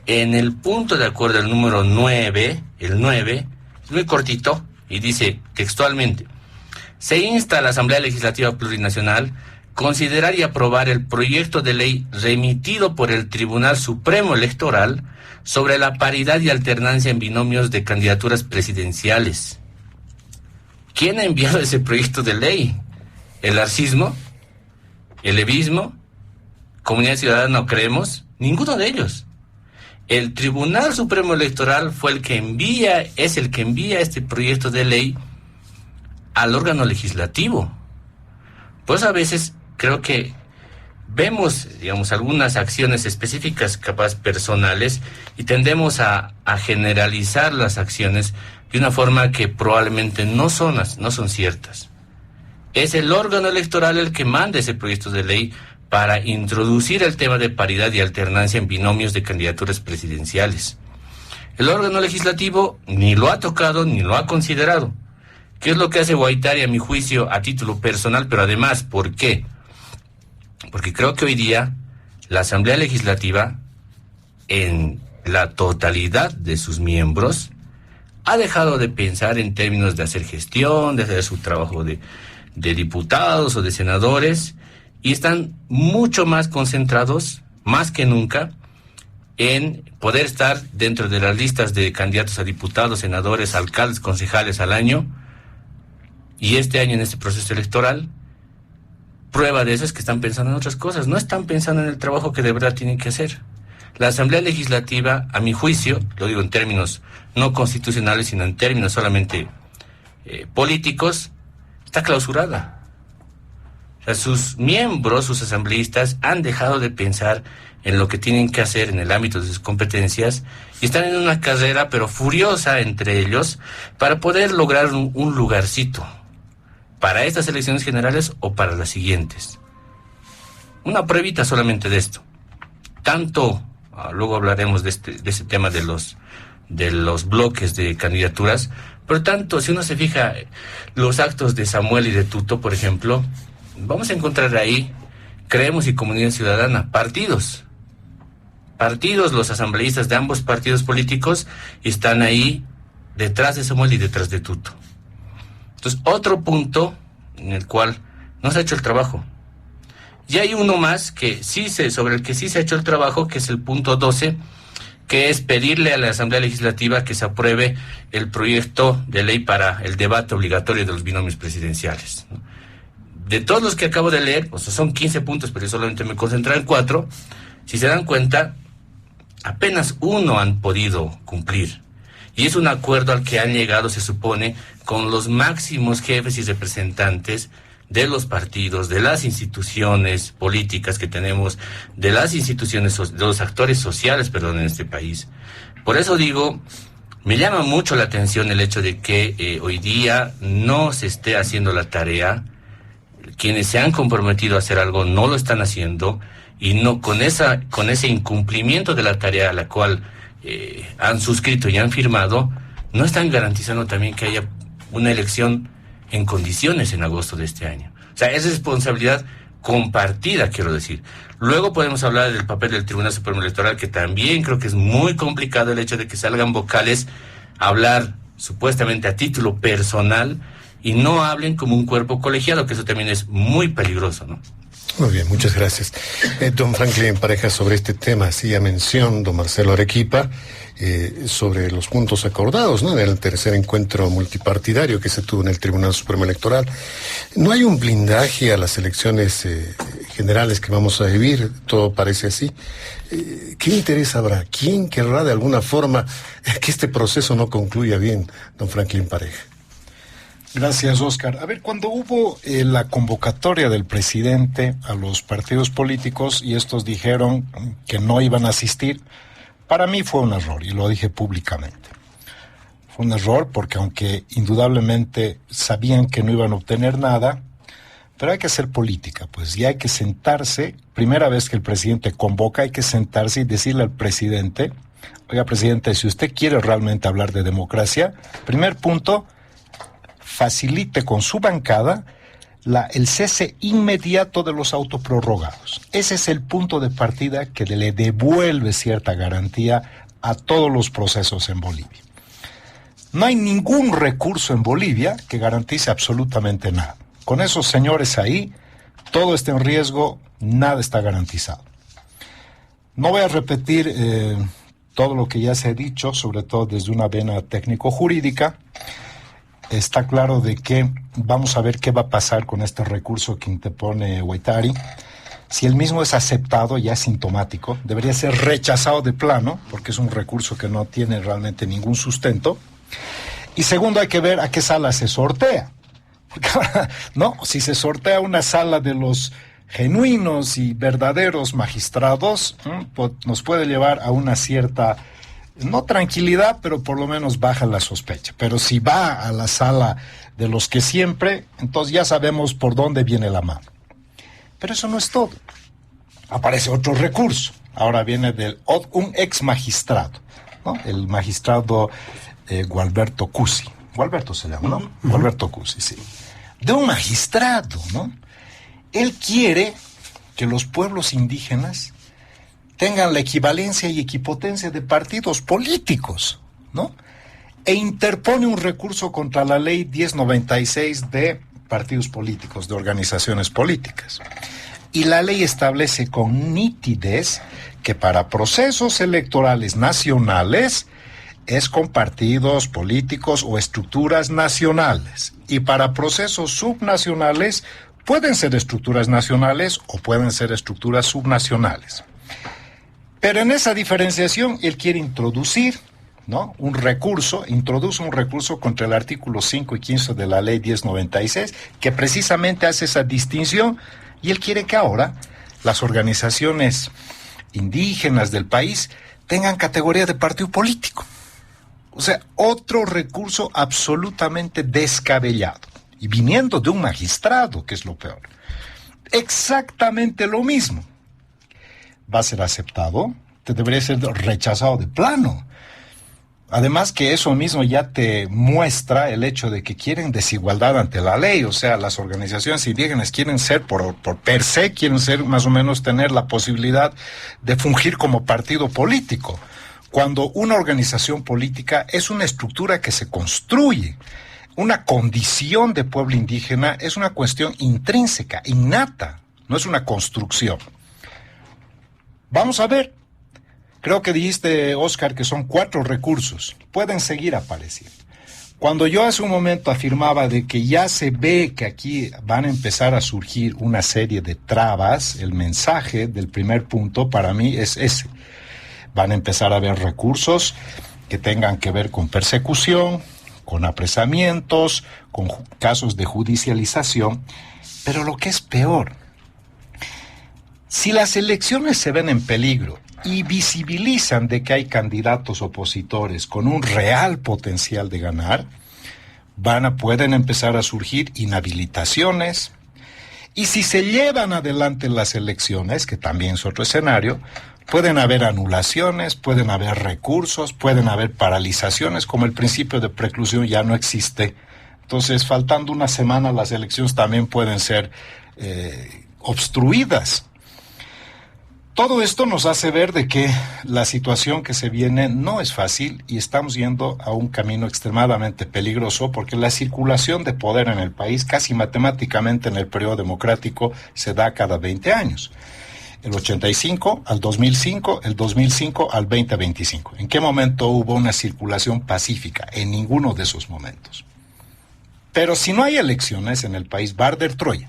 en el punto de acuerdo, el número 9, el 9, es muy cortito y dice textualmente: se insta a la Asamblea Legislativa Plurinacional considerar y aprobar el proyecto de ley remitido por el Tribunal Supremo Electoral sobre la paridad y alternancia en binomios de candidaturas presidenciales. ¿Quién ha enviado ese proyecto de ley? ¿El arcismo? ¿El levismo? ¿Comunidad Ciudadana o Creemos? Ninguno de ellos. El Tribunal Supremo Electoral es el que envía este proyecto de ley al órgano legislativo. Pues a veces creo que vemos, digamos, algunas acciones específicas, capaz personales, y tendemos a generalizar las acciones de una forma que probablemente no son ciertas. Es el órgano electoral el que manda ese proyecto de ley para introducir el tema de paridad y alternancia en binomios de candidaturas presidenciales. El órgano legislativo ni lo ha tocado ni lo ha considerado. ¿Qué es lo que hace Guaitari, a mi juicio, a título personal? Pero además, ¿por qué? Porque creo que hoy día la Asamblea Legislativa, en la totalidad de sus miembros, ha dejado de pensar en términos de hacer gestión, de hacer su trabajo de diputados o de senadores, y están mucho más concentrados, más que nunca, en poder estar dentro de las listas de candidatos a diputados, senadores, alcaldes, concejales al año. Y este año, en este proceso electoral, prueba de eso es que están pensando en otras cosas, no están pensando en el trabajo que de verdad tienen que hacer. La Asamblea Legislativa, a mi juicio, lo digo en términos no constitucionales, sino en términos solamente políticos, está clausurada. O sea, sus miembros, sus asambleístas, han dejado de pensar en lo que tienen que hacer en el ámbito de sus competencias y están en una carrera, pero furiosa entre ellos, para poder lograr un lugarcito. para estas elecciones generales o para las siguientes. Una pruebita solamente de esto. Tanto, luego hablaremos de ese tema de los bloques de candidaturas, pero tanto, si uno se fija, los actos de Samuel y de Tuto, por ejemplo, vamos a encontrar ahí, Creemos y Comunidad Ciudadana, partidos, los asambleístas de ambos partidos políticos están ahí detrás de Samuel y detrás de Tuto. Entonces, otro punto en el cual no se ha hecho el trabajo. Y hay uno más sobre el que sí se ha hecho el trabajo, que es el punto 12, que es pedirle a la Asamblea Legislativa que se apruebe el proyecto de ley para el debate obligatorio de los binomios presidenciales. De todos los que acabo de leer, o sea, son 15 puntos, pero yo solamente me concentré en 4, si se dan cuenta, apenas uno han podido cumplir. Y es un acuerdo al que han llegado, se supone, con los máximos jefes y representantes de los partidos, de las instituciones políticas que tenemos, de las instituciones, de los actores sociales, en este país. Por eso digo, me llama mucho la atención el hecho de que hoy día no se esté haciendo la tarea. Quienes se han comprometido a hacer algo no lo están haciendo, y no con ese incumplimiento de la tarea a la cual han suscrito y han firmado, no están garantizando también que haya una elección en condiciones en agosto de este año. O sea, es responsabilidad compartida, quiero decir. Luego podemos hablar del papel del Tribunal Supremo Electoral, que también creo que es muy complicado el hecho de que salgan vocales a hablar supuestamente a título personal y no hablen como un cuerpo colegiado, que eso también es muy peligroso, ¿no? Muy bien, muchas gracias. Don Franklin Pareja, sobre este tema hacía mención don Marcelo Arequipa sobre los puntos acordados, ¿no?, en el tercer encuentro multipartidario que se tuvo en el Tribunal Supremo Electoral. ¿No hay un blindaje a las elecciones generales que vamos a vivir? Todo parece así. ¿Qué interés habrá? ¿Quién querrá de alguna forma que este proceso no concluya bien, don Franklin Pareja? Gracias, Oscar. A ver, cuando hubo la convocatoria del presidente a los partidos políticos y estos dijeron que no iban a asistir, para mí fue un error y lo dije públicamente. Fue un error porque aunque indudablemente sabían que no iban a obtener nada, pero hay que hacer política, pues, y hay que sentarse. Primera vez que el presidente convoca, hay que sentarse y decirle al presidente: oiga, presidente, si usted quiere realmente hablar de democracia, primer punto, facilite con su bancada el cese inmediato de los autoprorrogados. Ese es el punto de partida que le devuelve cierta garantía a todos los procesos en Bolivia. No hay ningún recurso en Bolivia que garantice absolutamente nada. Con esos señores ahí, todo está en riesgo, nada está garantizado. No voy a repetir todo lo que ya se ha dicho, sobre todo desde una vena técnico-jurídica. Está claro de que vamos a ver qué va a pasar con este recurso que interpone Huaytari. Si el mismo es aceptado, ya es sintomático, debería ser rechazado de plano, porque es un recurso que no tiene realmente ningún sustento. Y segundo, hay que ver a qué sala se sortea. Porque ahora, no, si se sortea una sala de los genuinos y verdaderos magistrados, pues nos puede llevar a una cierta, no tranquilidad, pero por lo menos baja la sospecha. Pero si va a la sala de los que siempre, entonces ya sabemos por dónde viene la mano. Pero eso no es todo. Aparece otro recurso. Ahora viene de un ex magistrado, ¿no? El magistrado Gualberto Cusi. Gualberto se llama, ¿no? Uh-huh. Gualberto Cusi, sí. De un magistrado, ¿no? Él quiere que los pueblos indígenas tengan la equivalencia y equipotencia de partidos políticos, ¿no? E interpone un recurso contra la ley 1096 de partidos políticos, de organizaciones políticas. Y la ley establece con nitidez que para procesos electorales nacionales es con partidos políticos o estructuras nacionales. Y para procesos subnacionales pueden ser estructuras nacionales o pueden ser estructuras subnacionales. Pero en esa diferenciación él quiere introducir, ¿no?, introduce un recurso contra el artículo 5 y 15 de la ley 1096, que precisamente hace esa distinción, y él quiere que ahora las organizaciones indígenas del país tengan categoría de partido político. O sea, otro recurso absolutamente descabellado. y viniendo de un magistrado, que es lo peor. Exactamente lo mismo. Va a ser aceptado, te debería ser rechazado de plano. Además que eso mismo ya te muestra el hecho de que quieren desigualdad ante la ley, o sea, las organizaciones indígenas quieren ser, por per se, quieren ser más o menos tener la posibilidad de fungir como partido político, cuando una organización política es una estructura que se construye. Una condición de pueblo indígena es una cuestión intrínseca, innata, no es una construcción. Vamos a ver. Creo que dijiste, Oscar, que son 4 recursos. Pueden seguir apareciendo. Cuando yo hace un momento afirmaba de que ya se ve que aquí van a empezar a surgir una serie de trabas, el mensaje del primer punto para mí es ese. Van a empezar a haber recursos que tengan que ver con persecución, con apresamientos, con casos de judicialización. Pero lo que es peor, si las elecciones se ven en peligro y visibilizan de que hay candidatos opositores con un real potencial de ganar, pueden empezar a surgir inhabilitaciones. Y si se llevan adelante las elecciones, que también es otro escenario, pueden haber anulaciones, pueden haber recursos, pueden haber paralizaciones, como el principio de preclusión ya no existe. Entonces, faltando una semana, las elecciones también pueden ser obstruidas. Todo esto nos hace ver de que la situación que se viene no es fácil y estamos yendo a un camino extremadamente peligroso porque la circulación de poder en el país, casi matemáticamente en el periodo democrático, se da cada 20 años. El 85 al 2005, el 2005 al 2025. ¿En qué momento hubo una circulación pacífica? En ninguno de esos momentos. Pero si no hay elecciones en el país, va a arder Troya.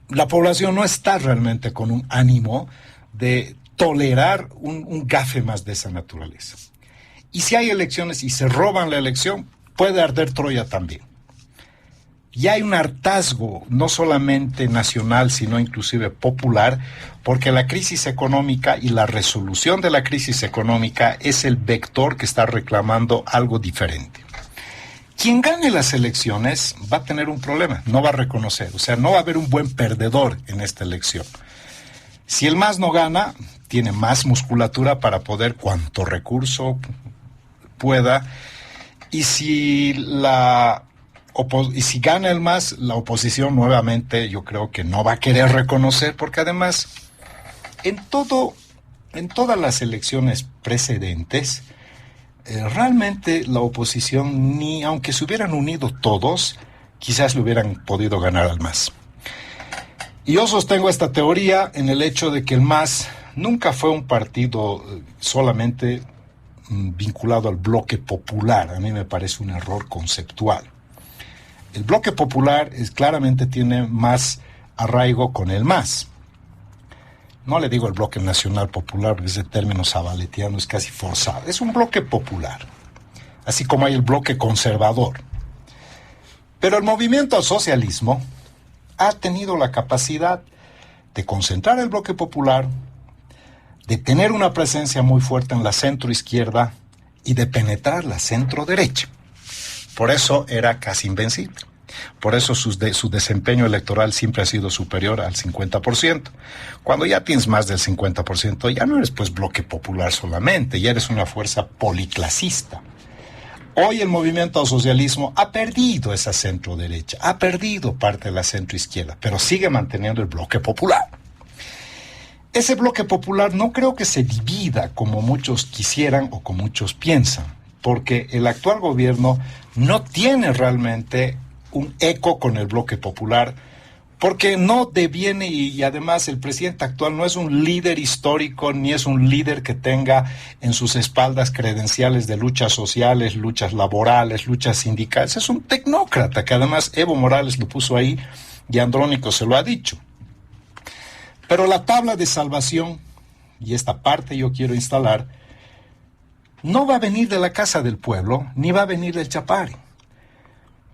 La población no está realmente con un ánimo de tolerar un gafe más de esa naturaleza. Y si hay elecciones y se roban la elección, puede arder Troya también. Y hay un hartazgo, no solamente nacional, sino inclusive popular, porque la crisis económica y la resolución de la crisis económica es el vector que está reclamando algo diferente. Quien gane las elecciones va a tener un problema, no va a reconocer, o sea, no va a haber un buen perdedor en esta elección. Si el MAS no gana, tiene más musculatura para poder cuanto recurso pueda, y si gana el MAS, la oposición nuevamente yo creo que no va a querer reconocer, porque además en todas las elecciones precedentes, realmente la oposición, ni aunque se hubieran unido todos, quizás le hubieran podido ganar al MAS. Y yo sostengo esta teoría en el hecho de que el MAS nunca fue un partido solamente vinculado al bloque popular. A mí me parece un error conceptual. El bloque popular claramente tiene más arraigo con el MAS. No le digo el bloque nacional popular, porque ese término zabaletiano es casi forzado. Es un bloque popular, así como hay el bloque conservador. Pero el movimiento al socialismo ha tenido la capacidad de concentrar el bloque popular, de tener una presencia muy fuerte en la centro-izquierda y de penetrar la centro-derecha. Por eso era casi invencible. Por eso su desempeño electoral siempre ha sido superior al 50%. Cuando ya tienes más del 50%, ya no eres pues bloque popular solamente, ya eres una fuerza policlasista. Hoy el movimiento al socialismo ha perdido esa centro-derecha, ha perdido parte de la centro-izquierda, pero sigue manteniendo el bloque popular. Ese bloque popular no creo que se divida como muchos quisieran o como muchos piensan, porque el actual gobierno no tiene realmente un eco con el bloque popular, porque no deviene y además el presidente actual no es un líder histórico ni es un líder que tenga en sus espaldas credenciales de luchas sociales, luchas laborales, luchas sindicales. Es un tecnócrata que además Evo Morales lo puso ahí y Andrónico se lo ha dicho. Pero la tabla de salvación, y esta parte yo quiero instalar, no va a venir de la Casa del Pueblo ni va a venir del Chapare.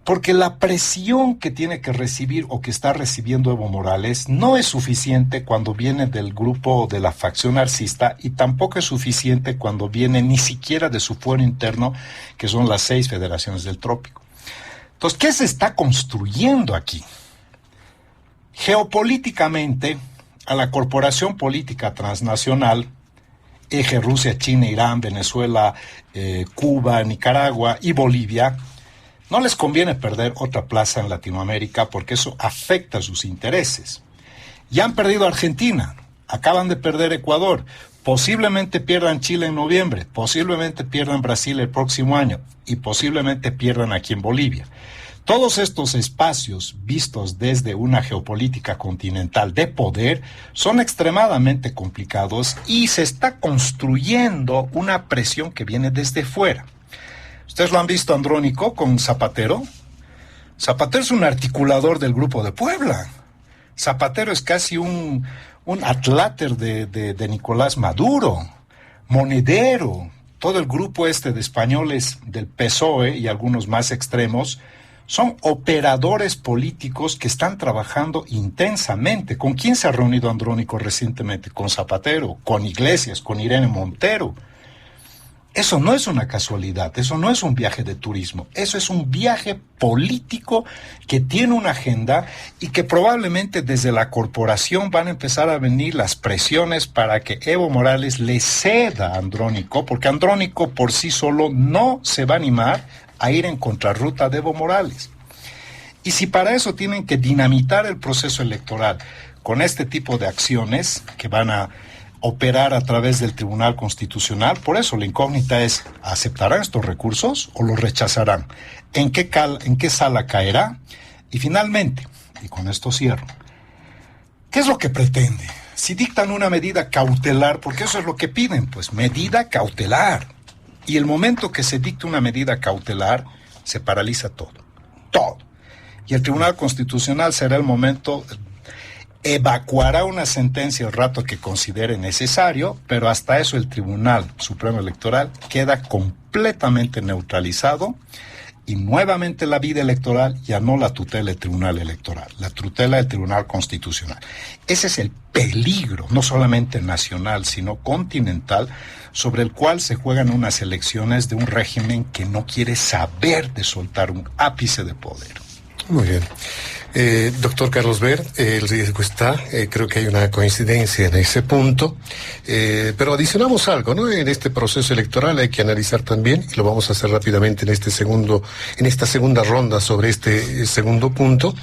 Porque la presión que tiene que recibir o que está recibiendo Evo Morales no es suficiente cuando viene del grupo de la facción arcista y tampoco es suficiente cuando viene ni siquiera de su fuero interno, que son las 6 federaciones del trópico. Entonces, ¿qué se está construyendo aquí? Geopolíticamente, a la corporación política transnacional, eje Rusia, China, Irán, Venezuela, Cuba, Nicaragua y Bolivia, no les conviene perder otra plaza en Latinoamérica porque eso afecta sus intereses. Ya han perdido Argentina, acaban de perder Ecuador, posiblemente pierdan Chile en noviembre, posiblemente pierdan Brasil el próximo año y posiblemente pierdan aquí en Bolivia. Todos estos espacios vistos desde una geopolítica continental de poder son extremadamente complicados y se está construyendo una presión que viene desde fuera. Ustedes lo han visto, Andrónico, con Zapatero. Zapatero es un articulador del Grupo de Puebla. Zapatero es casi un atláter de Nicolás Maduro, monedero. Todo el grupo de españoles del PSOE y algunos más extremos son operadores políticos que están trabajando intensamente. ¿Con quién se ha reunido Andrónico recientemente? Con Zapatero, con Iglesias, con Irene Montero. Eso no es una casualidad, eso no es un viaje de turismo, eso es un viaje político que tiene una agenda y que probablemente desde la corporación van a empezar a venir las presiones para que Evo Morales le ceda a Andrónico, porque Andrónico por sí solo no se va a animar a ir en contrarruta de Evo Morales. Y si para eso tienen que dinamitar el proceso electoral con este tipo de acciones que van a operar a través del Tribunal Constitucional, por eso la incógnita es, ¿aceptarán estos recursos o los rechazarán? ¿En qué sala caerá? Y finalmente, y con esto cierro, ¿qué es lo que pretende? Si dictan una medida cautelar, porque eso es lo que piden, pues medida cautelar. Y el momento que se dicta una medida cautelar, se paraliza todo. Todo. Y el Tribunal Constitucional será el momento, evacuará una sentencia el rato que considere necesario, pero hasta eso el Tribunal Supremo Electoral queda completamente neutralizado y nuevamente la vida electoral ya no la tutela el Tribunal Electoral, la tutela el Tribunal Constitucional. Ese es el peligro, no solamente nacional, sino continental, sobre el cual se juegan unas elecciones de un régimen que no quiere saber de soltar un ápice de poder. Muy bien. Doctor Carlos Ver, el riesgo está, creo que hay una coincidencia en ese punto, pero adicionamos algo, ¿no? En este proceso electoral hay que analizar también, y lo vamos a hacer rápidamente en esta segunda ronda sobre este segundo punto,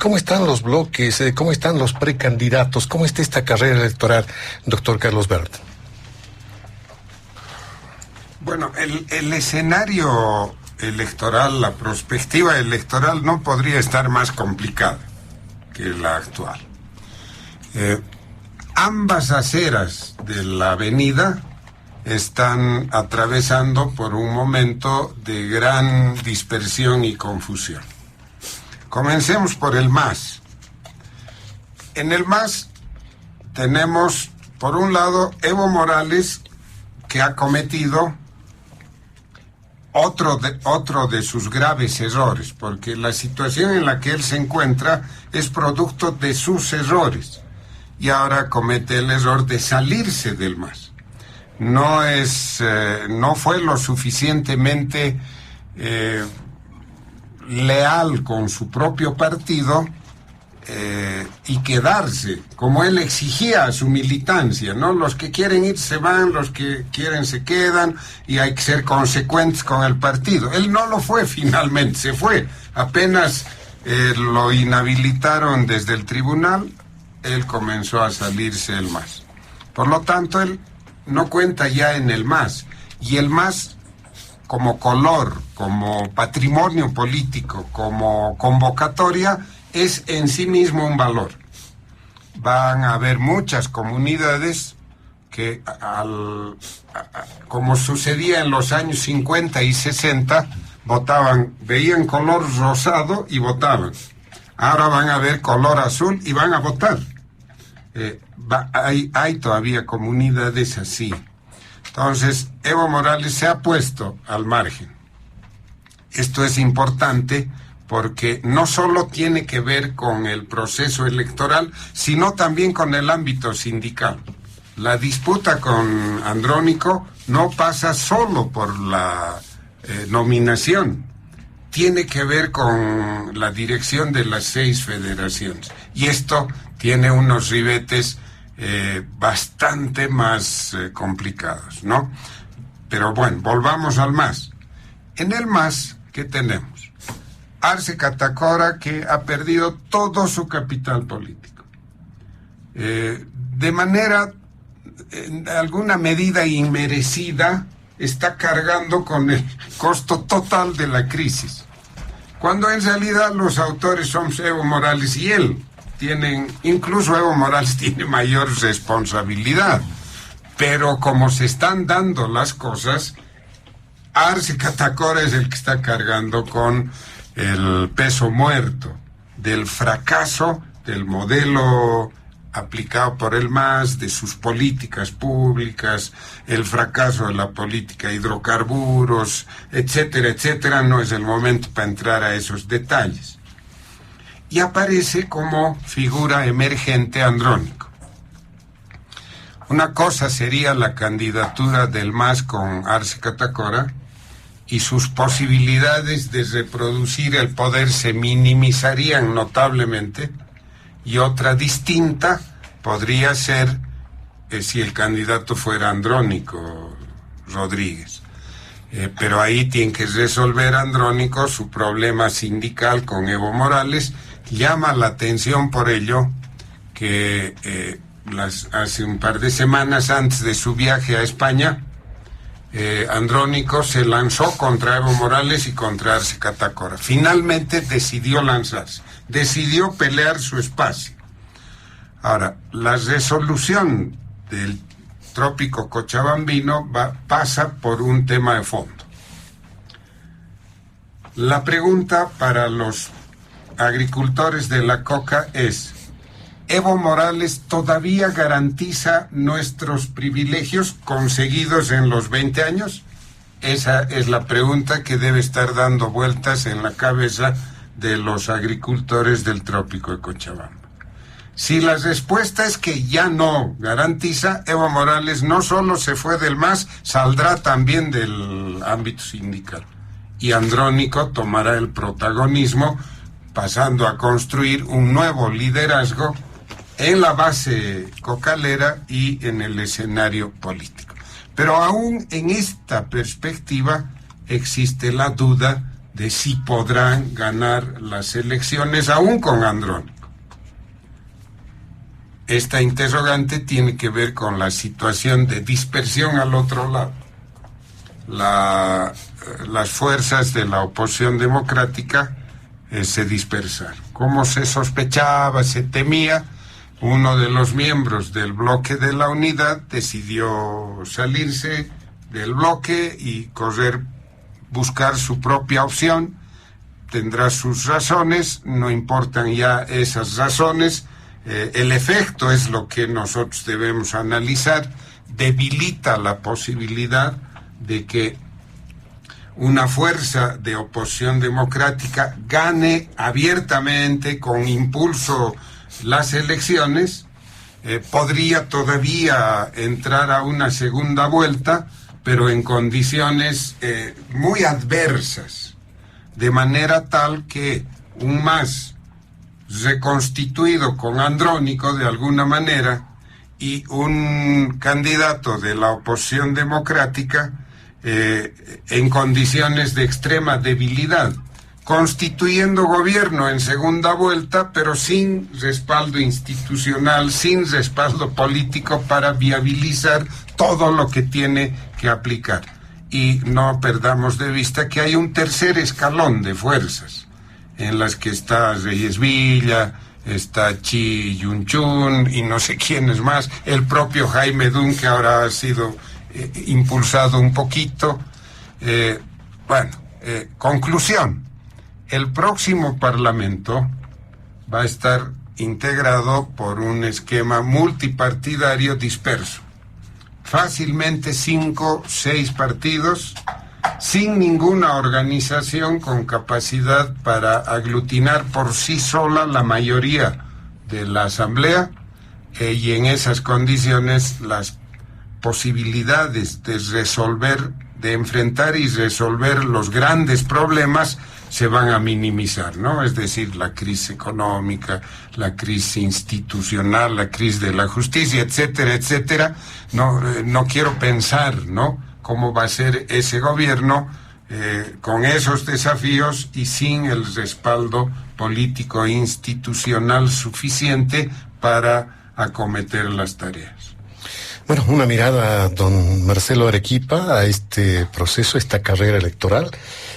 cómo están los bloques, cómo están los precandidatos, cómo está esta carrera electoral, doctor Carlos Ver. Bueno, el escenario electoral, la perspectiva electoral no podría estar más complicada que la actual. Ambas aceras de la avenida están atravesando por un momento de gran dispersión y confusión. Comencemos por el MAS. En el MAS tenemos, por un lado, Evo Morales, que ha cometido otro de sus graves errores, porque la situación en la que él se encuentra es producto de sus errores, y ahora comete el error de salirse del MAS. No fue lo suficientemente leal con su propio partido y quedarse, como él exigía a su militancia, ¿no? Los que quieren ir se van, los que quieren se quedan, y hay que ser consecuentes con el partido. Él no lo fue finalmente, se fue. Apenas lo inhabilitaron desde el tribunal, él comenzó a salirse del MAS. Por lo tanto, él no cuenta ya en el MAS, y el MAS como color, como patrimonio político, como convocatoria, es en sí mismo un valor. Van a haber muchas comunidades que, como sucedía en los años 50 y 60, votaban, veían color rosado y votaban. Ahora van a ver color azul y van a votar. Hay todavía comunidades así. Entonces, Evo Morales se ha puesto al margen. Esto es importante porque no solo tiene que ver con el proceso electoral, sino también con el ámbito sindical. La disputa con Andrónico no pasa solo por la nominación. tiene que ver con la dirección de las 6 federaciones. Y esto tiene unos ribetes bastante más complicados, ¿no? Pero bueno, volvamos al MAS. En el MAS, ¿qué tenemos? Arce Catacora, que ha perdido todo su capital político. De manera, en alguna medida inmerecida, está cargando con el costo total de la crisis. Cuando en realidad los autores son Evo Morales y él. Incluso Evo Morales tiene mayor responsabilidad. Pero como se están dando las cosas, Arce Catacora es el que está cargando con el peso muerto del fracaso del modelo aplicado por el MAS, de sus políticas públicas, el fracaso de la política de hidrocarburos, etcétera, etcétera. No es el momento para entrar a esos detalles. Y aparece como figura emergente Andrónico. Una cosa sería la candidatura del MAS con Arce Catacora, y sus posibilidades de reproducir el poder se minimizarían notablemente, y otra distinta podría ser si el candidato fuera Andrónico Rodríguez. Pero ahí tiene que resolver Andrónico su problema sindical con Evo Morales. Llama la atención por ello que hace un par de semanas antes de su viaje a España, Andrónico se lanzó contra Evo Morales y contra Arce Catacora. Finalmente decidió lanzarse, decidió pelear su espacio. Ahora, la resolución del trópico cochabambino pasa por un tema de fondo. La pregunta para los agricultores de la coca es: ¿Evo Morales todavía garantiza nuestros privilegios conseguidos en los 20 años? Esa es la pregunta que debe estar dando vueltas en la cabeza de los agricultores del trópico de Cochabamba. Si la respuesta es que ya no garantiza, Evo Morales no solo se fue del MAS, saldrá también del ámbito sindical. Y Andrónico tomará el protagonismo, pasando a construir un nuevo liderazgo en la base cocalera y en el escenario político. Pero aún en esta perspectiva existe la duda de si podrán ganar las elecciones aún con Andrónico. Esta interrogante tiene que ver con la situación de dispersión al otro lado. Las fuerzas de la oposición democrática se dispersaron. Como se sospechaba, se temía, uno de los miembros del bloque de la unidad decidió salirse del bloque y buscar su propia opción. Tendrá sus razones, no importan ya esas razones. El efecto es lo que nosotros debemos analizar. Debilita la posibilidad de que una fuerza de oposición democrática gane abiertamente, con impulso, las elecciones. Podría todavía entrar a una segunda vuelta, pero en condiciones muy adversas, de manera tal que un MAS reconstituido con Andrónico de alguna manera y un candidato de la oposición democrática en condiciones de extrema debilidad, constituyendo gobierno en segunda vuelta, pero sin respaldo institucional, sin respaldo político para viabilizar todo lo que tiene que aplicar. Y no perdamos de vista que hay un tercer escalón de fuerzas, en las que está Reyes Villa, está Chi Yun-chun y no sé quiénes más, el propio Jaime Dun, que ahora ha sido impulsado un poquito. Conclusión: el próximo Parlamento va a estar integrado por un esquema multipartidario disperso. Fácilmente 5, 6 partidos, sin ninguna organización con capacidad para aglutinar por sí sola la mayoría de la Asamblea, y en esas condiciones las posibilidades de enfrentar y resolver los grandes problemas se van a minimizar, ¿no? Es decir, la crisis económica, la crisis institucional, la crisis de la justicia, etcétera, etcétera. No quiero pensar, ¿no?, cómo va a ser ese gobierno con esos desafíos y sin el respaldo político e institucional suficiente para acometer las tareas. Bueno, una mirada, don Marcelo Arequipa, a este proceso, esta carrera electoral.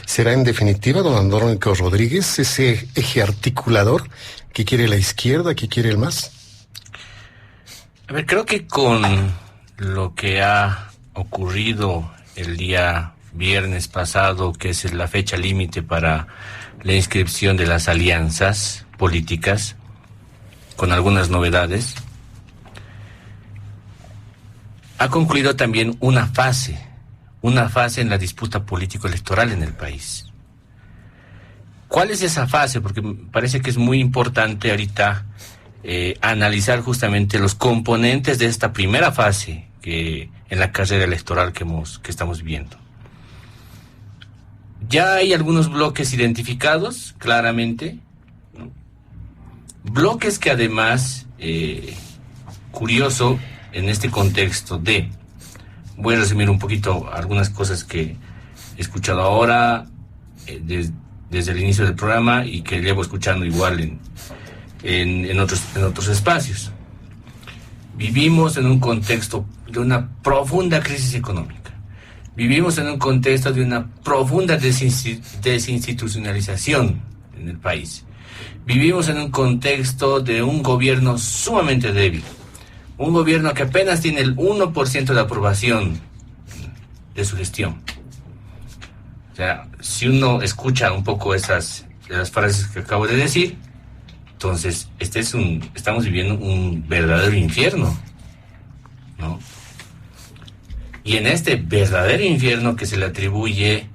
¿Será en definitiva don Andrónico Rodríguez ese eje articulador que quiere la izquierda, que quiere el MAS? A ver, creo que con lo que ha ocurrido el día viernes pasado, que es la fecha límite para la inscripción de las alianzas políticas, con algunas novedades, ha concluido también una fase en la disputa político-electoral en el país. ¿Cuál es esa fase? Porque me parece que es muy importante ahorita analizar justamente los componentes de esta primera fase en la carrera electoral que estamos viendo. Ya hay algunos bloques identificados claramente, ¿no? Bloques que además, curioso en este contexto voy a resumir un poquito algunas cosas que he escuchado ahora desde el inicio del programa y que llevo escuchando igual en otros espacios. Vivimos en un contexto de una profunda crisis económica. Vivimos en un contexto de una profunda desinstitucionalización en el país. Vivimos en un contexto de un gobierno sumamente débil. Un gobierno que apenas tiene el 1% de aprobación de su gestión. O sea, si uno escucha un poco las frases que acabo de decir, entonces estamos viviendo un verdadero infierno, ¿no? Y en este verdadero infierno que se le atribuye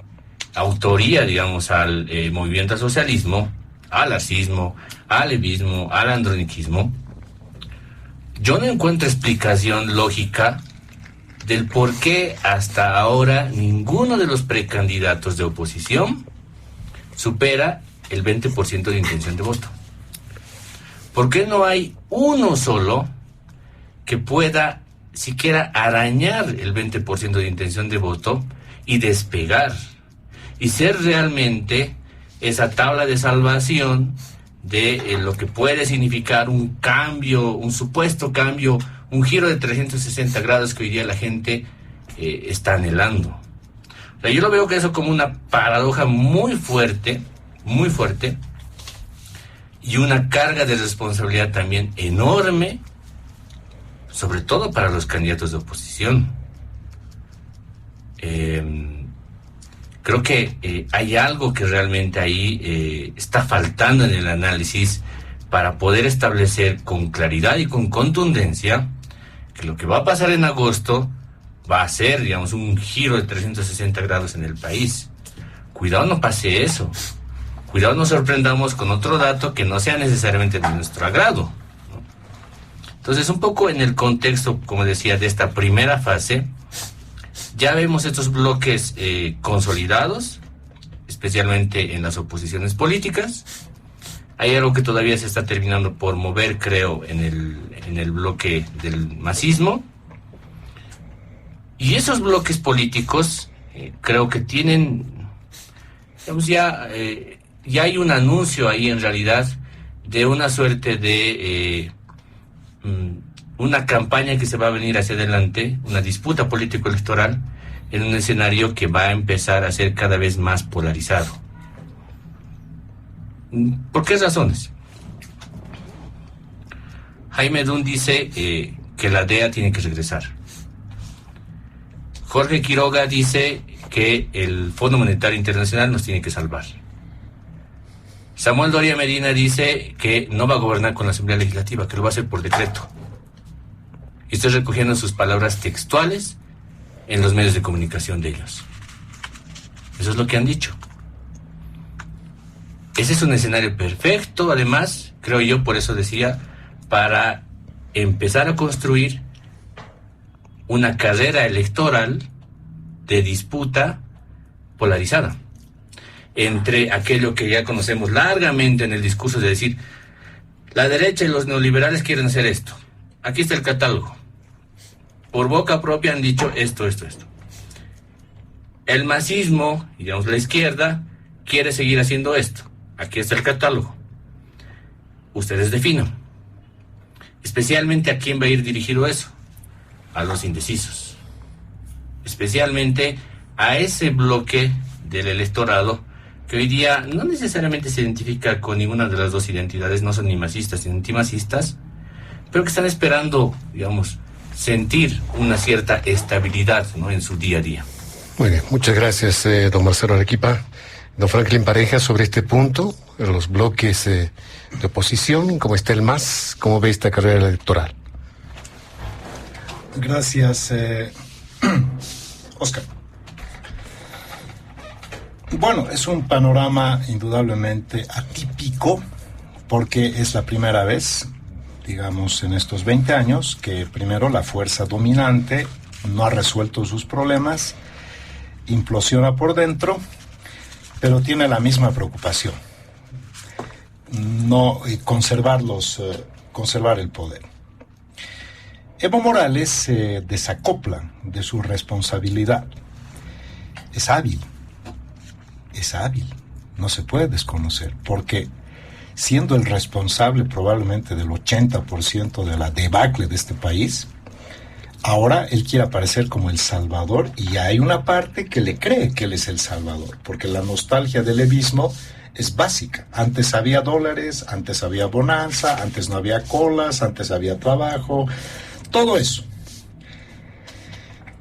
autoría, digamos, al movimiento al socialismo, al arcismo, al levismo, al androniquismo, yo no encuentro explicación lógica del por qué hasta ahora ninguno de los precandidatos de oposición supera el 20% de intención de voto. ¿Por qué no hay uno solo que pueda siquiera arañar el 20% de intención de voto y despegar y ser realmente esa tabla de salvación de lo que puede significar un cambio, un supuesto cambio, un giro de 360 grados que hoy día la gente está anhelando? O sea, yo lo veo que eso como una paradoja muy fuerte, y una carga de responsabilidad también enorme, sobre todo para los candidatos de oposición. Creo que hay algo que realmente ahí está faltando en el análisis para poder establecer con claridad y con contundencia que lo que va a pasar en agosto va a ser, digamos, un giro de 360 grados en el país. Cuidado no pase eso. Cuidado nos sorprendamos con otro dato que no sea necesariamente de nuestro agrado, ¿no? Entonces, un poco en el contexto, como decía, de esta primera fase, ya vemos estos bloques consolidados, especialmente en las oposiciones políticas. Hay algo que todavía se está terminando por mover, creo, en el bloque del masismo. Y esos bloques políticos creo que tienen, digamos, ya hay un anuncio ahí en realidad de una suerte de una campaña que se va a venir hacia adelante, una disputa político-electoral en un escenario que va a empezar a ser cada vez más polarizado. ¿Por qué razones? Jaime Dunn dice que la DEA tiene que regresar. Jorge Quiroga dice que el Fondo Monetario Internacional nos tiene que salvar. Samuel Doria Medina dice que no va a gobernar con la Asamblea Legislativa, que lo va a hacer por decreto. Y estoy recogiendo sus palabras textuales en los medios de comunicación de ellos. Eso es lo que han dicho. Ese es un escenario perfecto, además, creo yo, por eso decía, para empezar a construir una carrera electoral de disputa polarizada. entre aquello que ya conocemos largamente en el discurso de decir, la derecha y los neoliberales quieren hacer esto. Aquí está el catálogo. Por boca propia han dicho esto. El masismo, digamos la izquierda, quiere seguir haciendo esto. Aquí está el catálogo. Ustedes definan. Especialmente a quién va a ir dirigido eso. A los indecisos. Especialmente a ese bloque del electorado que hoy día no necesariamente se identifica con ninguna de las dos identidades, no son ni masistas ni antimasistas, pero que están esperando, digamos, sentir una cierta estabilidad, ¿no?, en su día a día. Muy bien, muchas gracias, don Marcelo Arequipa. Don Franklin Pareja, sobre este punto, los bloques de oposición, ¿cómo está el MAS? ¿Cómo ve esta carrera electoral? Gracias, Oscar. Bueno, es un panorama indudablemente atípico, porque es la primera vez, digamos, en estos 20 años, que primero la fuerza dominante no ha resuelto sus problemas, implosiona por dentro, pero tiene la misma preocupación, no conservar el poder. Evo Morales se desacopla de su responsabilidad. Es hábil, no se puede desconocer, porque siendo el responsable probablemente del 80% de la debacle de este país, ahora él quiere aparecer como el salvador, y hay una parte que le cree que él es el salvador, porque la nostalgia del evismo es básica. Antes había dólares, antes había bonanza, antes no había colas, antes había trabajo, todo eso.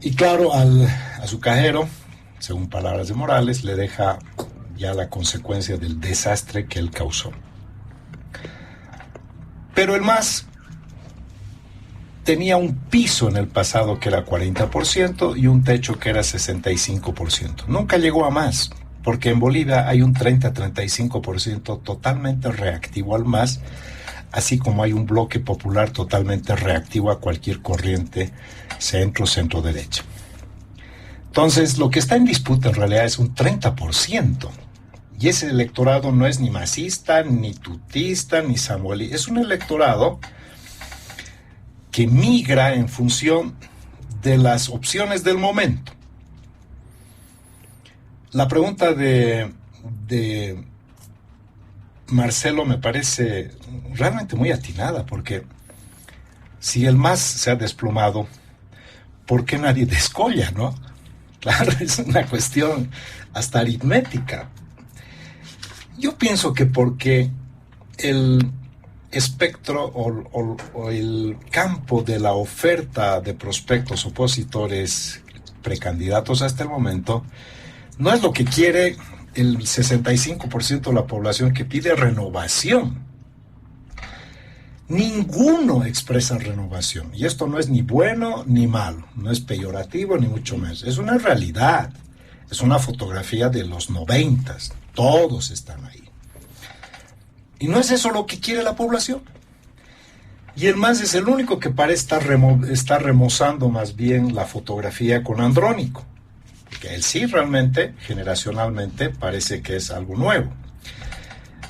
Y claro, a su cajero, según palabras de Morales, le deja ya la consecuencia del desastre que él causó. Pero el MAS tenía un piso en el pasado que era 40% y un techo que era 65%. Nunca llegó a más, porque en Bolivia hay un 30-35% totalmente reactivo al MAS, así como hay un bloque popular totalmente reactivo a cualquier corriente centro-derecha. Entonces, lo que está en disputa en realidad es un 30%. Y ese electorado no es ni masista, ni tutista, ni samuelista. Es un electorado que migra en función de las opciones del momento. La pregunta de Marcelo me parece realmente muy atinada, porque si el MAS se ha desplomado, ¿por qué nadie descolla, no? Claro, es una cuestión hasta aritmética. Yo pienso que porque el espectro o el campo de la oferta de prospectos opositores precandidatos hasta el momento no es lo que quiere el 65% de la población, que pide renovación. Ninguno expresa renovación, y esto no es ni bueno ni malo, no es peyorativo ni mucho menos, es una realidad, es una fotografía de los 90s, todos están ahí. Y no es eso lo que quiere la población. Y el MAS es el único que parece estar remozando más bien la fotografía con Andrónico, porque él sí realmente, generacionalmente, parece que es algo nuevo.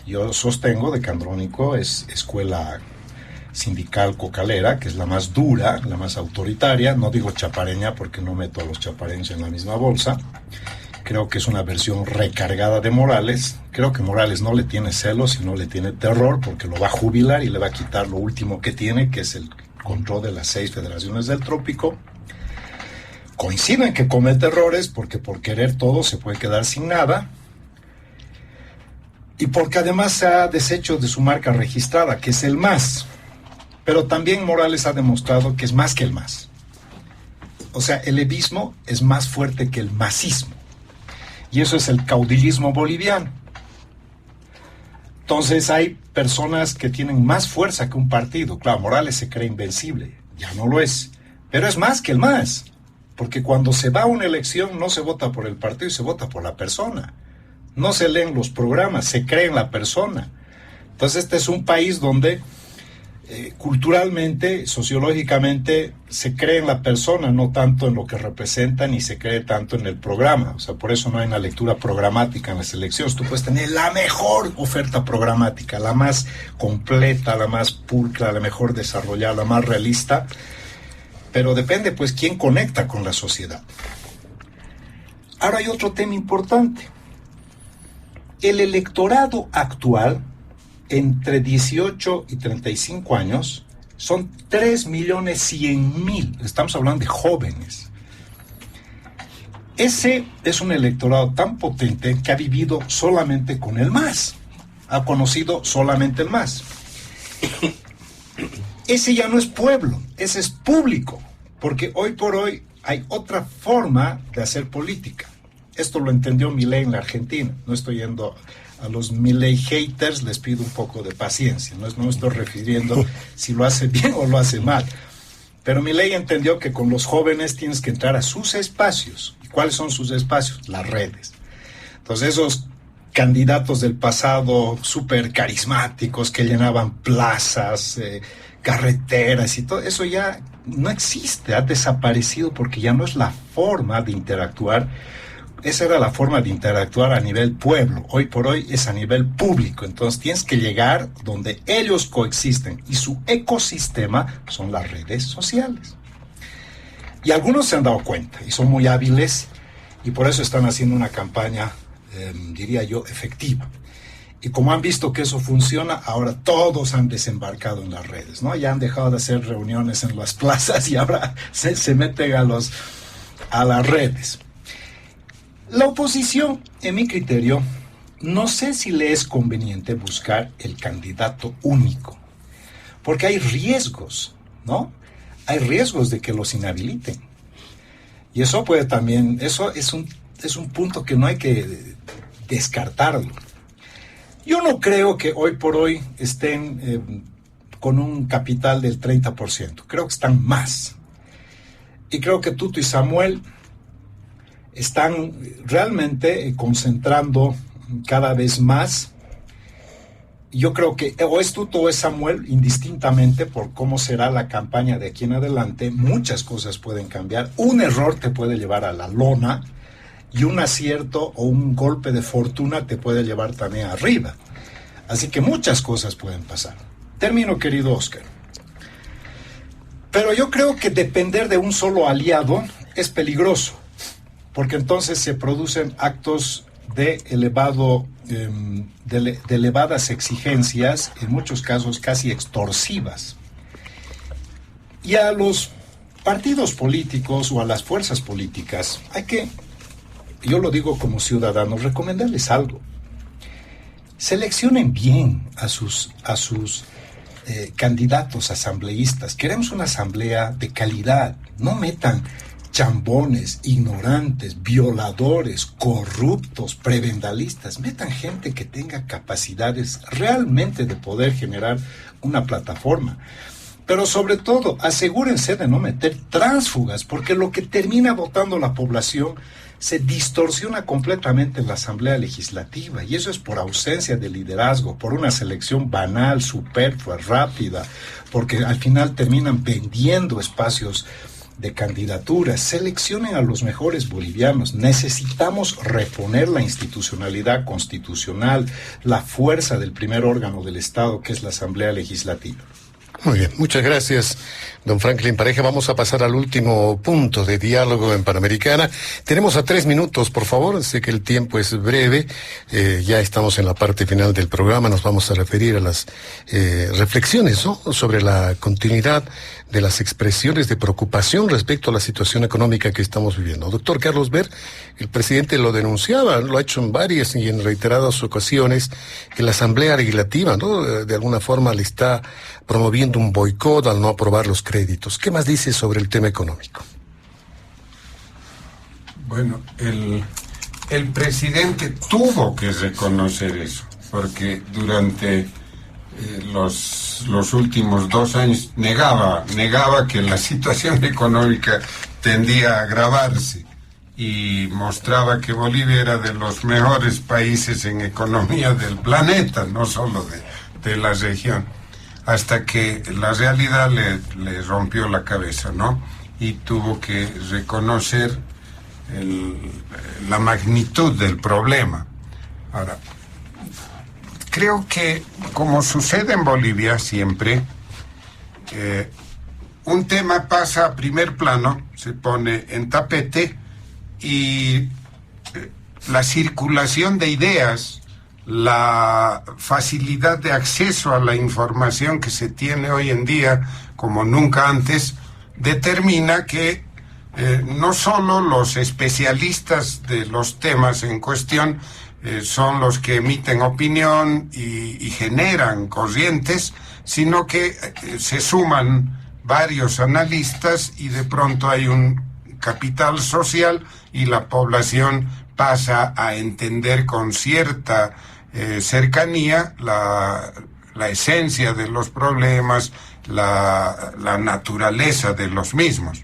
Yo sostengo de que Andrónico es escuela sindical cocalera, que es la más dura, la más autoritaria. No digo chapareña porque no meto a los chapareños en la misma bolsa. Creo que es una versión recargada de Morales. Creo que Morales no le tiene celos, sino le tiene terror, porque lo va a jubilar y le va a quitar lo último que tiene, que es el control de las 6 federaciones del trópico. Coinciden que comete errores, porque por querer todo se puede quedar sin nada. Y porque además se ha deshecho de su marca registrada, que es el MAS. Pero también Morales ha demostrado que es más que el MAS. O sea, el evismo es más fuerte que el masismo. Y eso es el caudillismo boliviano. Entonces hay personas que tienen más fuerza que un partido. Claro, Morales se cree invencible, ya no lo es. Pero es más que el MAS. Porque cuando se va a una elección no se vota por el partido, se vota por la persona. No se leen los programas, se cree en la persona. Entonces este es un país donde culturalmente, sociológicamente, se cree en la persona, no tanto en lo que representa, ni se cree tanto en el programa. O sea, por eso no hay una lectura programática en las elecciones. Tú puedes tener la mejor oferta programática, la más completa, la más pulcra, la mejor desarrollada, la más realista, pero depende, pues, quién conecta con la sociedad. Ahora hay otro tema importante. El electorado actual, entre 18 y 35 años, son 3.100.000. Estamos hablando de jóvenes. Ese es un electorado tan potente que ha vivido solamente con el MAS. Ha conocido solamente el MAS. Ese ya no es pueblo, ese es público. Porque hoy por hoy hay otra forma de hacer política. Esto lo entendió Milei en la Argentina. No estoy yendo a los Milei haters, les pido un poco de paciencia. No me estoy refiriendo si lo hace bien o lo hace mal. Pero Milei entendió que con los jóvenes tienes que entrar a sus espacios. ¿Y cuáles son sus espacios? Las redes. Entonces esos candidatos del pasado súper carismáticos que llenaban plazas, carreteras y todo, eso ya no existe, ha desaparecido porque ya no es la forma de interactuar. Esa era la forma de interactuar a nivel pueblo. Hoy por hoy es a nivel público. Entonces tienes que llegar donde ellos coexisten. Y su ecosistema son las redes sociales. Y algunos se han dado cuenta y son muy hábiles. Y por eso están haciendo una campaña, diría yo, efectiva. Y como han visto que eso funciona, ahora todos han desembarcado en las redes, ¿no? Ya han dejado de hacer reuniones en las plazas y ahora se meten a las redes. La oposición, en mi criterio, no sé si le es conveniente buscar el candidato único, porque hay riesgos, ¿no? Hay riesgos de que los inhabiliten. Y eso puede también, eso es un punto que no hay que descartarlo. Yo no creo que hoy por hoy estén con un capital del 30%. Creo que están más. Y creo que Tuto y Samuel están realmente concentrando cada vez más. Yo creo que o es Tuto o es Samuel, indistintamente por cómo será la campaña de aquí en adelante. Muchas cosas pueden cambiar. Un error te puede llevar a la lona y un acierto o un golpe de fortuna te puede llevar también arriba. Así que muchas cosas pueden pasar. Termino, querido Oscar. Pero yo creo que depender de un solo aliado es peligroso, porque entonces se producen actos de elevadas exigencias, en muchos casos casi extorsivas. Y a los partidos políticos o a las fuerzas políticas hay que, yo lo digo como ciudadano, recomendarles algo. Seleccionen bien a sus candidatos asambleístas. Queremos una asamblea de calidad. No metan chambones, ignorantes, violadores, corruptos, prebendalistas. Metan gente que tenga capacidades realmente de poder generar una plataforma. Pero sobre todo, asegúrense de no meter tránsfugas, porque lo que termina votando la población se distorsiona completamente en la Asamblea Legislativa, y eso es por ausencia de liderazgo, por una selección banal, superflua, rápida, porque al final terminan vendiendo espacios de candidaturas. Seleccionen a los mejores bolivianos. Necesitamos reponer la institucionalidad constitucional, la fuerza del primer órgano del Estado, que es la Asamblea Legislativa. Muy bien, muchas gracias, don Franklin Pareja. Vamos a pasar al último punto de diálogo en Panamericana. Tenemos a 3 minutos, por favor. Sé que el tiempo es breve. Ya estamos en la parte final del programa. Nos vamos a referir a las reflexiones, ¿no?, sobre la continuidad de las expresiones de preocupación respecto a la situación económica que estamos viviendo. Doctor Carlos Ver, el presidente lo denunciaba, lo ha hecho en varias y en reiteradas ocasiones, que la Asamblea Legislativa, ¿no?, de alguna forma le está promoviendo un boicot al no aprobar los créditos. ¿Qué más dice sobre el tema económico? Bueno, el presidente tuvo que reconocer eso, porque durante los últimos 2 años negaba que la situación económica tendía a agravarse y mostraba que Bolivia era de los mejores países en economía del planeta, no solo de la región. hasta que la realidad le rompió la cabeza, ¿no? Y tuvo que reconocer la magnitud del problema. Ahora, creo que, como sucede en Bolivia siempre, un tema pasa a primer plano, se pone en tapete, y la circulación de ideas, la facilidad de acceso a la información que se tiene hoy en día como nunca antes, determina que no solo los especialistas de los temas en cuestión son los que emiten opinión y generan corrientes, sino que se suman varios analistas y de pronto hay un capital social y la población pasa a entender con cierta cercanía la esencia de los problemas, la naturaleza de los mismos.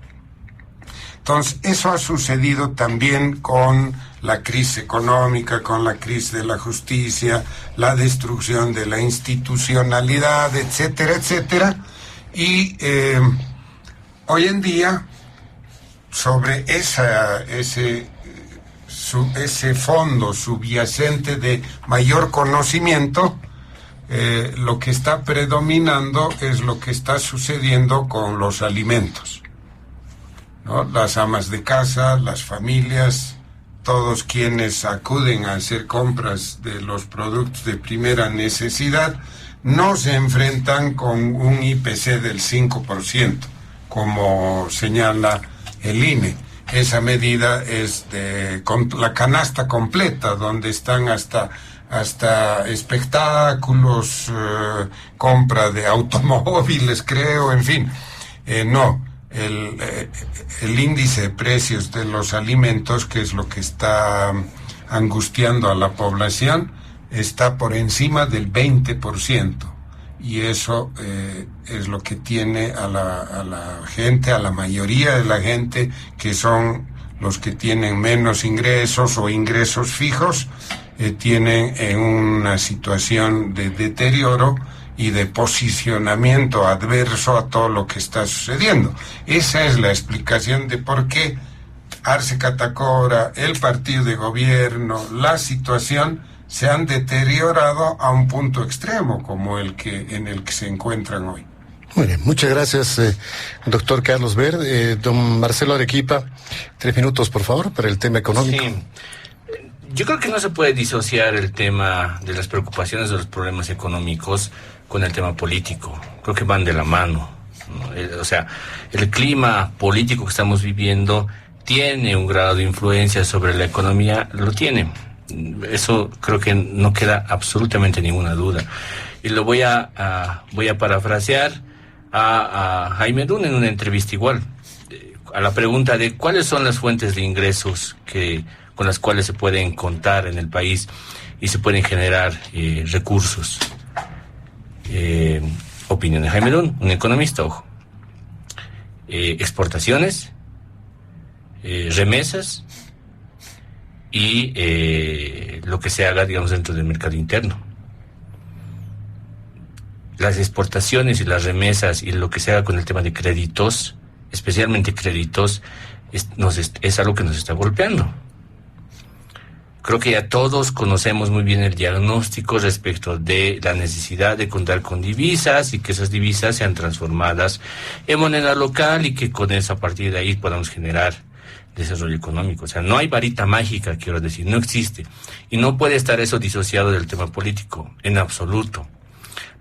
Entonces, eso ha sucedido también con la crisis económica, con la crisis de la justicia, la destrucción de la institucionalidad, etcétera, etcétera. Y hoy en día, sobre ese fondo subyacente de mayor conocimiento, lo que está predominando es lo que está sucediendo con los alimentos, ¿no? Las amas de casa, las familias, todos quienes acuden a hacer compras de los productos de primera necesidad, no se enfrentan con un IPC del 5%, como señala el INE. Esa medida es con la canasta completa, donde están hasta espectáculos, compra de automóviles, creo, en fin. No, el índice de precios de los alimentos, que es lo que está angustiando a la población, está por encima del 20%. Y eso es lo que tiene a la gente, a la mayoría de la gente, que son los que tienen menos ingresos o ingresos fijos, tienen en una situación de deterioro y de posicionamiento adverso a todo lo que está sucediendo. Esa es la explicación de por qué Arce Catacora, el partido de gobierno, la situación se han deteriorado a un punto extremo como en el que se encuentran hoy. Muy bien, muchas gracias, doctor Carlos Ver. Don Marcelo Arequipa, 3 minutos, por favor, para el tema económico. Sí. Yo creo que no se puede disociar el tema de las preocupaciones de los problemas económicos con el tema político. Creo que van de la mano, ¿no? O sea, el clima político que estamos viviendo tiene un grado de influencia sobre la economía, lo tiene. Eso creo que no queda absolutamente ninguna duda. Y lo voy a parafrasear a Jaime Dun en una entrevista igual, a la pregunta de cuáles son las fuentes de ingresos con las cuales se pueden contar en el país y se pueden generar recursos. Opinión de Jaime Dun, un economista, ojo. Exportaciones, remesas y lo que se haga, digamos, dentro del mercado interno. Las exportaciones y las remesas y lo que se haga con el tema de créditos, especialmente créditos, es algo que nos está golpeando. Creo que ya todos conocemos muy bien el diagnóstico respecto de la necesidad de contar con divisas y que esas divisas sean transformadas en moneda local y que con esa, a partir de ahí podamos generar desarrollo económico. O sea, no hay varita mágica, quiero decir, no existe. Y no puede estar eso disociado del tema político, en absoluto.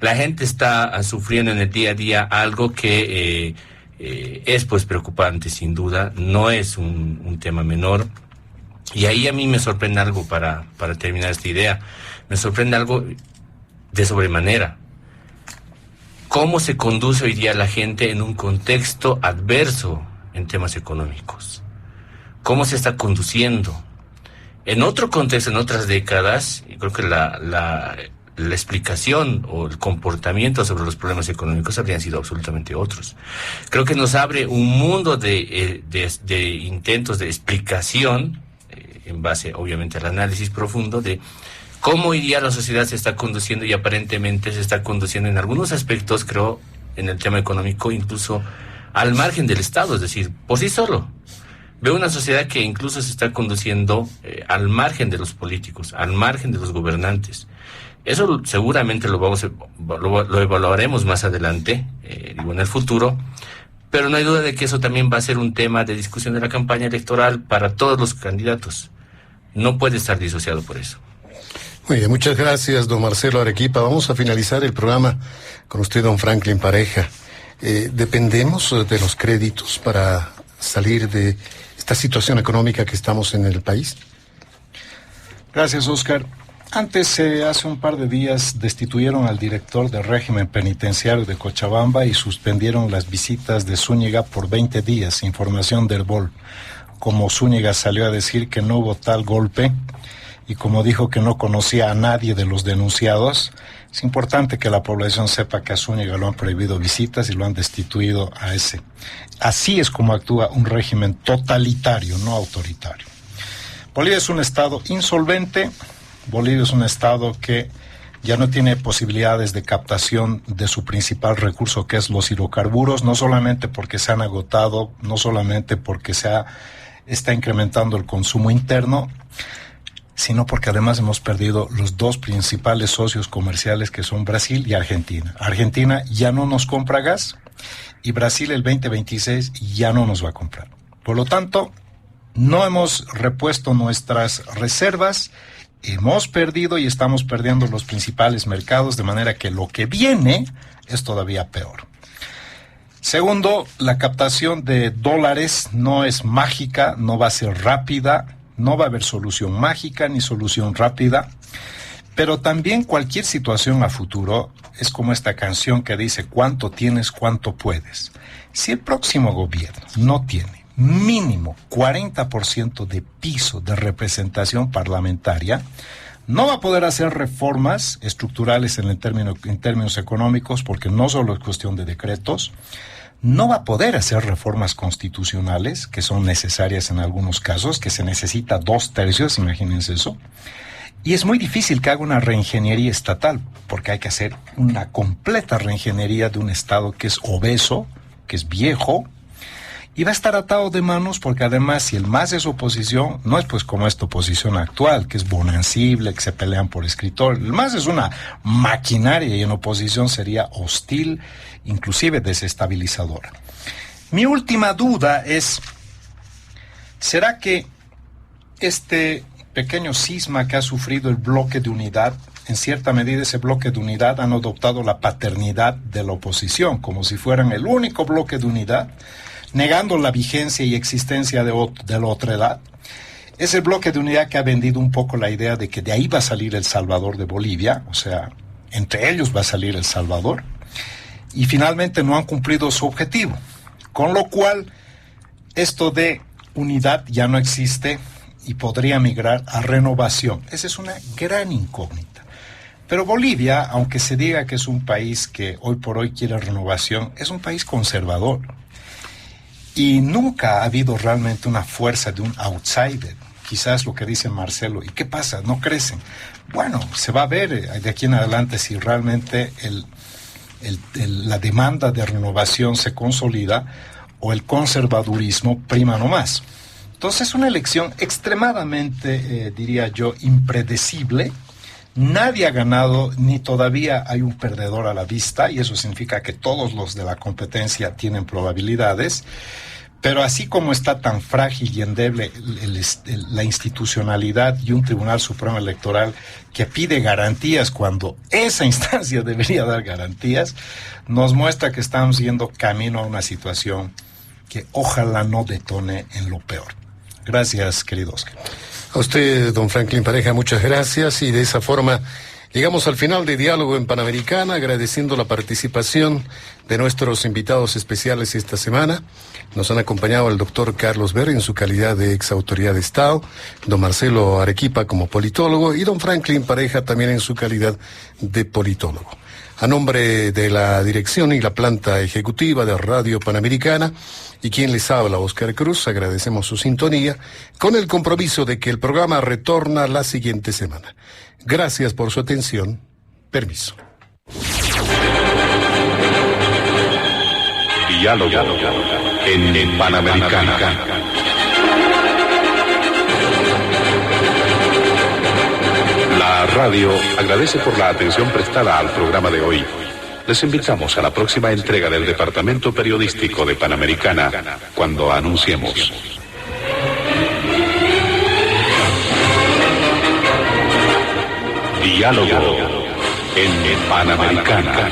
La gente está sufriendo en el día a día algo que es pues preocupante, sin duda, no es un tema menor. Y ahí a mí me sorprende algo para terminar esta idea. Me sorprende algo de sobremanera. ¿Cómo se conduce hoy día la gente en un contexto adverso en temas económicos? ¿Cómo se está conduciendo? En otro contexto, en otras décadas, creo que la explicación o el comportamiento sobre los problemas económicos habrían sido absolutamente otros. Creo que nos abre un mundo de intentos de explicación, en base obviamente al análisis profundo de cómo hoy día la sociedad se está conduciendo, y aparentemente se está conduciendo en algunos aspectos, creo, en el tema económico, incluso al margen del Estado, es decir, por sí solo. Veo una sociedad que incluso se está conduciendo al margen de los políticos, al margen de los gobernantes. Eso seguramente lo evaluaremos más adelante, en el futuro, pero no hay duda de que eso también va a ser un tema de discusión de la campaña electoral para todos los candidatos. No puede estar disociado por eso. Muy bien, muchas gracias, don Marcelo Arequipa. Vamos a finalizar el programa con usted, don Franklin Pareja. ¿Dependemos de los créditos para salir de esta situación económica que estamos en el país? Gracias, Oscar. Antes, hace un par de días, destituyeron al director del régimen penitenciario de Cochabamba y suspendieron las visitas de Zúñiga por 20 días, información del BOL. Como Zúñiga salió a decir que no hubo tal golpe y como dijo que no conocía a nadie de los denunciados, es importante que la población sepa que a Zúñiga lo han prohibido visitas y lo han destituido a ese. Así es como actúa un régimen totalitario, no autoritario. Bolivia es un estado insolvente. Bolivia es un estado que ya no tiene posibilidades de captación de su principal recurso, que es los hidrocarburos, no solamente porque se han agotado, no solamente porque está incrementando el consumo interno, sino porque además hemos perdido los dos principales socios comerciales, que son Brasil y Argentina. Argentina ya no nos compra gas y Brasil el 2026 ya no nos va a comprar. Por lo tanto, no hemos repuesto nuestras reservas. Hemos perdido y estamos perdiendo los principales mercados, de manera que lo que viene es todavía peor. Segundo, la captación de dólares no es mágica, no va a ser rápida, no va a haber solución mágica ni solución rápida, pero también cualquier situación a futuro es como esta canción que dice: cuánto tienes, cuánto puedes. Si el próximo gobierno no tiene mínimo 40% de piso de representación parlamentaria, no va a poder hacer reformas estructurales en términos económicos, porque no solo es cuestión de decretos, no va a poder hacer reformas constitucionales, que son necesarias en algunos casos, que se necesita 2/3, imagínense eso, y es muy difícil que haga una reingeniería estatal, porque hay que hacer una completa reingeniería de un Estado que es obeso, que es viejo, y va a estar atado de manos, porque además, si el MAS es oposición, no es pues como esta oposición actual, que es bonancible, que se pelean por escritor. El MAS es una maquinaria y en oposición sería hostil, inclusive desestabilizadora. Mi última duda es: ¿será que este pequeño cisma que ha sufrido el bloque de unidad, en cierta medida ese bloque de unidad han adoptado la paternidad de la oposición, como si fueran el único bloque de unidad, negando la vigencia y existencia de la otra edad? Es el bloque de unidad que ha vendido un poco la idea de que de ahí va a salir el Salvador de Bolivia, o sea, entre ellos va a salir el Salvador, y finalmente no han cumplido su objetivo, con lo cual esto de unidad ya no existe y podría migrar a renovación. Esa es una gran incógnita. Pero Bolivia, aunque se diga que es un país que hoy por hoy quiere renovación, es un país conservador. Y nunca ha habido realmente una fuerza de un outsider. Quizás lo que dice Marcelo. ¿Y qué pasa? ¿No crecen? Bueno, se va a ver de aquí en adelante si realmente la demanda de renovación se consolida o el conservadurismo prima nomás. Entonces es una elección extremadamente, diría yo, impredecible. Nadie ha ganado, ni todavía hay un perdedor a la vista, y eso significa que todos los de la competencia tienen probabilidades, pero así como está tan frágil y endeble la institucionalidad y un Tribunal Supremo Electoral que pide garantías cuando esa instancia debería dar garantías, nos muestra que estamos yendo camino a una situación que ojalá no detone en lo peor. Gracias, querido Oscar. A usted, don Franklin Pareja, muchas gracias, y de esa forma llegamos al final de Diálogo en Panamericana, agradeciendo la participación de nuestros invitados especiales esta semana. Nos han acompañado el doctor Carlos Ver en su calidad de ex autoridad de Estado, don Marcelo Arequipa como politólogo y don Franklin Pareja también en su calidad de politólogo. A nombre de la dirección y la planta ejecutiva de Radio Panamericana y quien les habla, Oscar Cruz, agradecemos su sintonía con el compromiso de que el programa retorna la siguiente semana. Gracias por su atención. Permiso. Diálogo en Panamericana. La radio agradece por la atención prestada al programa de hoy. Les invitamos a la próxima entrega del Departamento Periodístico de Panamericana, cuando anunciemos. Diálogo en Panamericana.